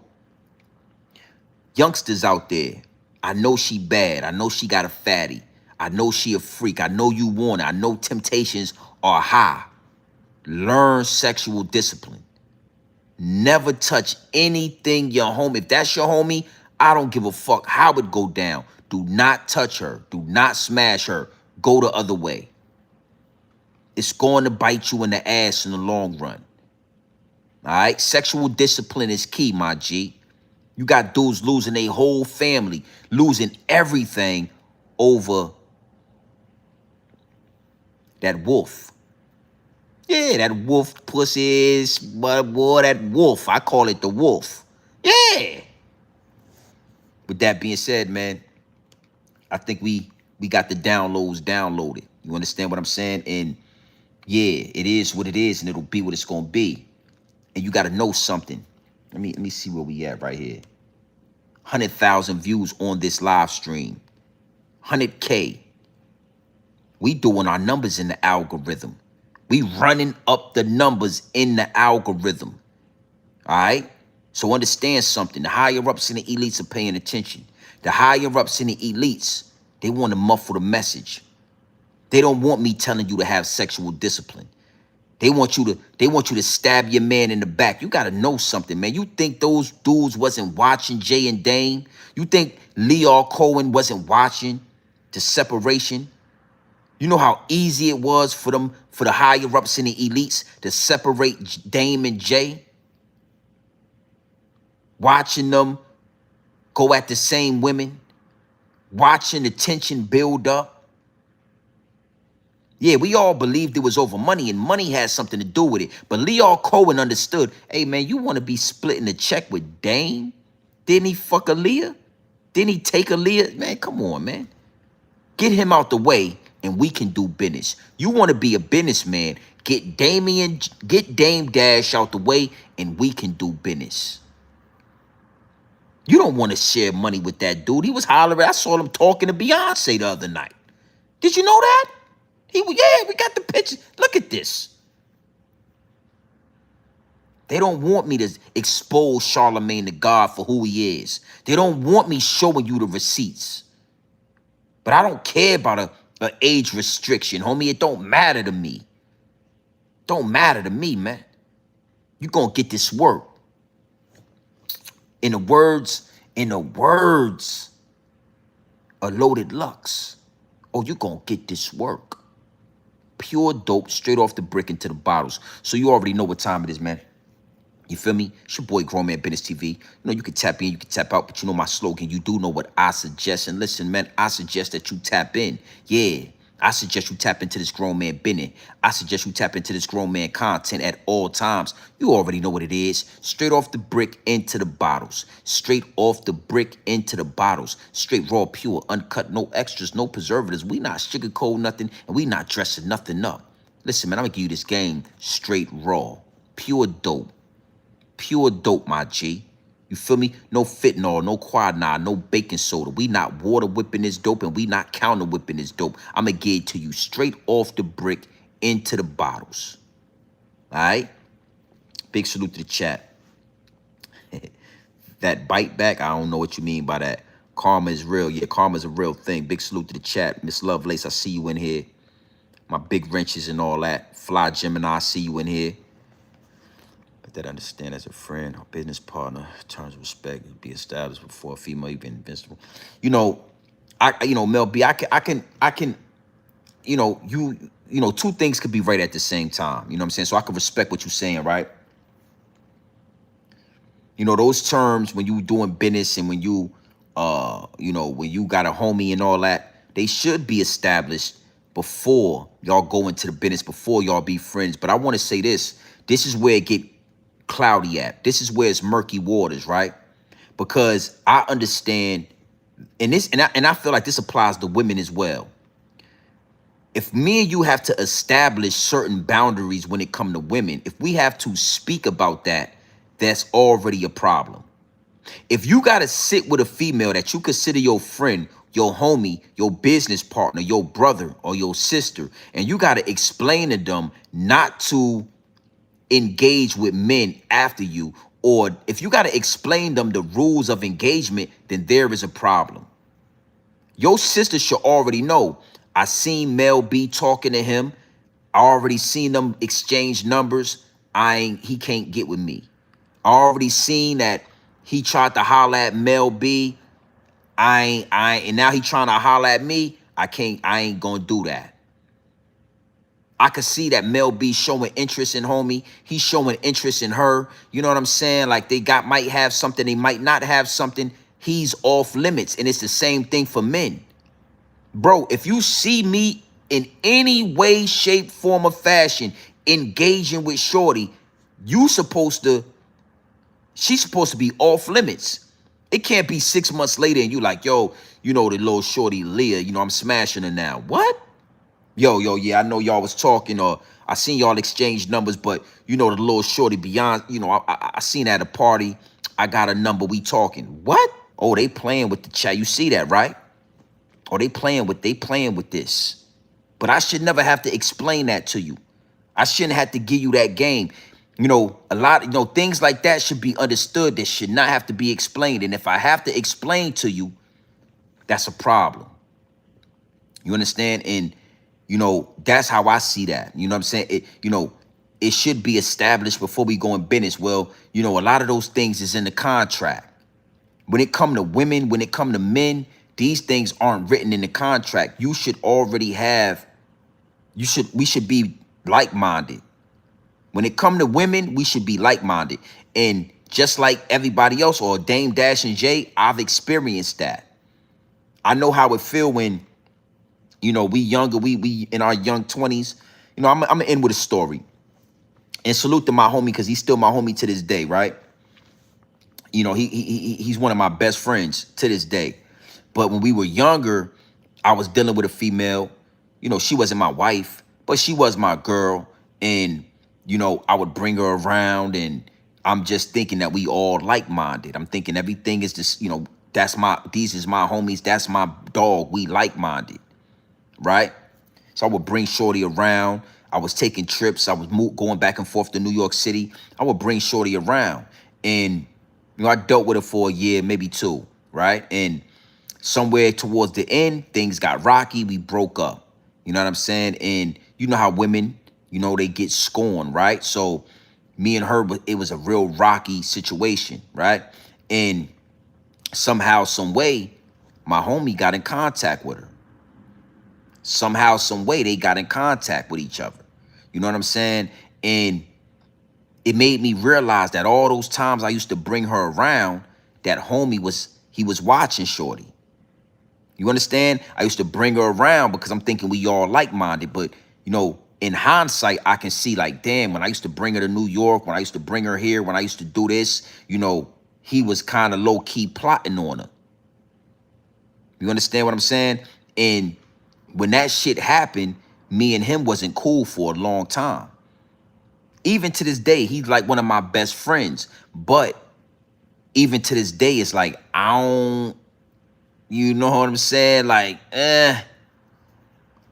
youngsters out there, I know she bad. I know she got a fatty. I know she a freak. I know you want it. I know temptations are high. Learn sexual discipline. Never touch anything your homie. If that's your homie, I don't give a fuck how it go down. Do not touch her. Do not smash her. Go the other way. It's going to bite you in the ass in the long run. All right? Sexual discipline is key, my G. You got dudes losing their whole family, losing everything over that wolf. Yeah, that wolf pussy is, but boy, that wolf. I call it the wolf. Yeah. With that being said, man, I think we got the downloads downloaded. You understand what I'm saying? And yeah, it is what it is, and it'll be what it's gonna be. And you gotta know something. Let me see where we at right here. 100,000 views on this live stream. 100K. We doing our numbers in the algorithm. We running up the numbers in the algorithm. All right? So understand something. The higher ups and the elites are paying attention. The higher ups and the elites, they want to muffle the message. They don't want me telling you to have sexual discipline. They want you to stab your man in the back. You got to know something, man. You think those dudes wasn't watching Jay and Dame? You think Leo Cohen wasn't watching the separation? You know how easy it was for them, for the higher ups and the elites to separate Dame and Jay? Watching them go at the same women, watching the tension build up. Yeah, we all believed it was over money, and money had something to do with it. But Leo Cohen understood, hey, man, you want to be splitting the check with Dame? Didn't he fuck Aaliyah? Didn't he take Aaliyah? Man, come on, man. Get him out the way, and we can do business. You want to be a businessman, get Dame Dash out the way, and we can do business. You don't want to share money with that dude. He was hollering. I saw him talking to Beyonce the other night. Did you know that? Yeah, we got the picture. Look at this. They don't want me to expose Charlamagne the God for who he is. They don't want me showing you the receipts. But I don't care about a age restriction, homie. It don't matter to me. Don't matter to me, man. You gonna get this work. In the words of Loaded Lux. Oh, you gonna get this work. Pure dope, straight off the brick into the bottles. So you already know what time it is, man. You feel me? It's your boy, Grown Man Business TV. You know, you can tap in, you can tap out, but you know my slogan. You do know what I suggest. And listen, man, I suggest that you tap in. Yeah, I suggest you tap into this Grown Man business. I suggest you tap into this Grown Man content at all times. You already know what it is. Straight off the brick into the bottles. Straight off the brick into the bottles. Straight raw, pure, uncut, no extras, no preservatives. We not sugarcoat nothing, and we not dressing nothing up. Listen, man, I'm going to give you this game straight raw. Pure dope. Pure dope, my G. You feel me? No fentanyl, no quinine, no baking soda. We not water whipping this dope, and we not counter whipping this dope. I'm going to give it to you straight off the brick into the bottles. All right? Big salute to the chat. That bite back, I don't know what you mean by that. Karma is real. Yeah, karma is a real thing. Big salute to the chat. Miss Lovelace, I see you in here. My big wrenches and all that. Fly Gemini, I see you in here. But that understand as a friend or business partner, terms of respect be established before a female even invincible. You know, Mel B, I can, two things could be right at the same time. You know what I'm saying? So I can respect what you're saying, right? You know, those terms when you doing business and when you, when you got a homie and all that, they should be established before y'all go into the business, before y'all be friends. But I want to say this. This is where it get cloudy at. This is where it's murky waters, right? Because I understand, and I feel like this applies to women as well. If me and you have to establish certain boundaries when it comes to women, if we have to speak about that, that's already a problem. If you got to sit with a female that you consider your friend, your homie, your business partner, your brother or your sister, and you got to explain to them not to engage with men after you, or if you got to explain them the rules of engagement, then there is a problem. Your sister should already know. I seen Mel B talking to him. I already seen them exchange numbers. He can't get with me. I already seen that he tried to holler at Mel B. And now he trying to holler at me. I ain't gonna do that. I could see that Mel B showing interest in homie. He's showing interest in her. You know what I'm saying? Like they might have something, they might not have something. He's off limits. And it's the same thing for men. Bro, if you see me in any way, shape, form, or fashion engaging with shorty, she's supposed to be off limits. It can't be 6 months later and you like, yo, the little shorty Leah, I'm smashing her now. What? Yo, yeah, I know y'all was talking, or I seen y'all exchange numbers, but the little shorty beyond, I seen at a party, I got a number, we talking. What? Oh, they playing with the chat. You see that, right? Or they playing with this. But I should never have to explain that to you. I shouldn't have to give you that game. A lot, things like that should be understood. That should not have to be explained. And if I have to explain to you, that's a problem. You understand? And, that's how I see that. You know what I'm saying? It should be established before we go in business. Well, a lot of those things is in the contract. When it come to women, when it come to men, these things aren't written in the contract. You should already have, we should be like-minded. When it come to women, we should be like-minded. And just like everybody else, or Dame Dash and Jay, I've experienced that. I know how it feel when, we younger, we in our young 20s. I'm gonna end with a story. And salute to my homie, because he's still my homie to this day, right? He's one of my best friends to this day. But when we were younger, I was dealing with a female. She wasn't my wife, but she was my girl. And, I would bring her around, and I'm just thinking that we all like-minded. I'm thinking everything is just, these is my homies. That's my dog. We like-minded, right? So I would bring shorty around. I was taking trips. I was going back and forth to New York City. I would bring shorty around. And, I dealt with her for a year, maybe two, right? And somewhere towards the end, things got rocky. We broke up. You know what I'm saying? And you know how women, they get scorned, right? So me and her, it was a real rocky situation, right? And somehow, some way, my homie got in contact with her. Somehow, some way, they got in contact with each other. You know what I'm saying? And it made me realize that all those times I used to bring her around, that homie was watching shorty. You understand? I used to bring her around because I'm thinking we all like-minded. But, in hindsight, I can see like, damn, when I used to bring her to New York, when I used to bring her here, when I used to do this, he was kind of low-key plotting on her. You understand what I'm saying? And when that shit happened, me and him wasn't cool for a long time. Even to this day, he's like one of my best friends. But even to this day, it's like, I don't, you know what I'm saying? Like,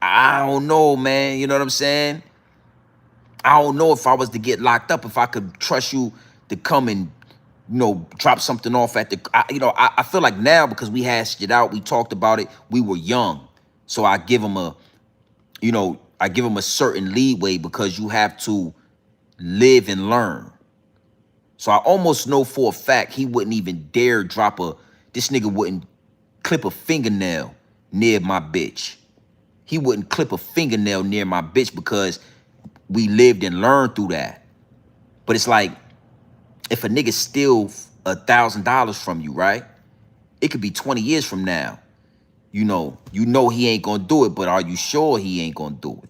I don't know, man. You know what I'm saying? I don't know if I was to get locked up, if I could trust you to come and drop something off at the, I feel like now, because we hashed it out, we talked about it, we were young. So I give him a, I give him a certain leeway because you have to live and learn. So I almost know for a fact he wouldn't even dare this nigga wouldn't clip a fingernail near my bitch. He wouldn't clip a fingernail near my bitch because we lived and learned through that. But it's like, if a nigga steal $1,000 from you, right? It could be 20 years from now. You know he ain't gonna do it, but are you sure he ain't gonna do it?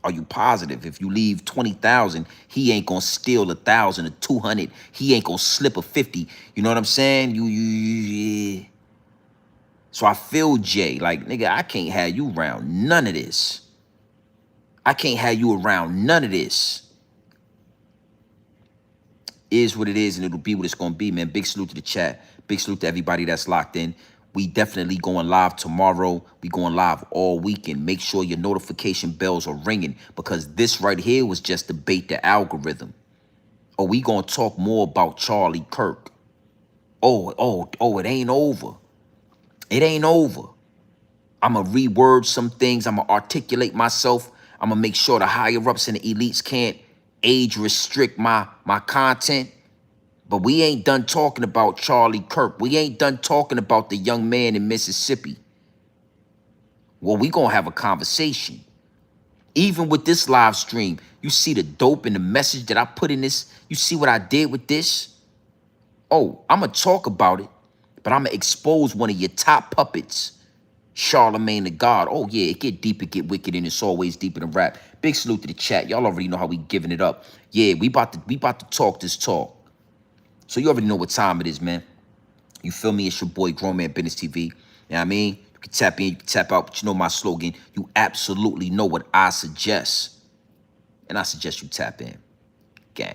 Are you positive? If you leave 20,000, he ain't gonna steal 1,000 or 200. He ain't gonna slip a 50. You know what I'm saying? Yeah. So I feel Jay, like, nigga, I can't have you around none of this. I can't have you around none of this. Is what it is, and it'll be what it's gonna be, man. Big salute to the chat. Big salute to everybody that's locked in. We definitely going live tomorrow. We going live all weekend. Make sure your notification bells are ringing, because this right here was just to bait the algorithm. Oh, we gonna talk more about Charlie Kirk. Oh, it ain't over. It ain't over. I'ma reword some things. I'ma articulate myself. I'ma make sure the higher ups and the elites can't age restrict my content. But we ain't done talking about Charlie Kirk. We ain't done talking about the young man in Mississippi. Well, we gonna have a conversation. Even with this live stream, you see the dope and the message that I put in this. You see what I did with this? Oh, I'ma talk about it, but I'ma expose one of your top puppets, Charlamagne the God. Oh yeah, it get deep, it get wicked, and it's always deeper than rap. Big salute to the chat. Y'all already know how we giving it up. Yeah, we about to talk this talk. So you already know what time it is, man. You feel me? It's your boy, Grown Man Business TV. You know what I mean? You can tap in, you can tap out, but you know my slogan. You absolutely know what I suggest. And I suggest you tap in.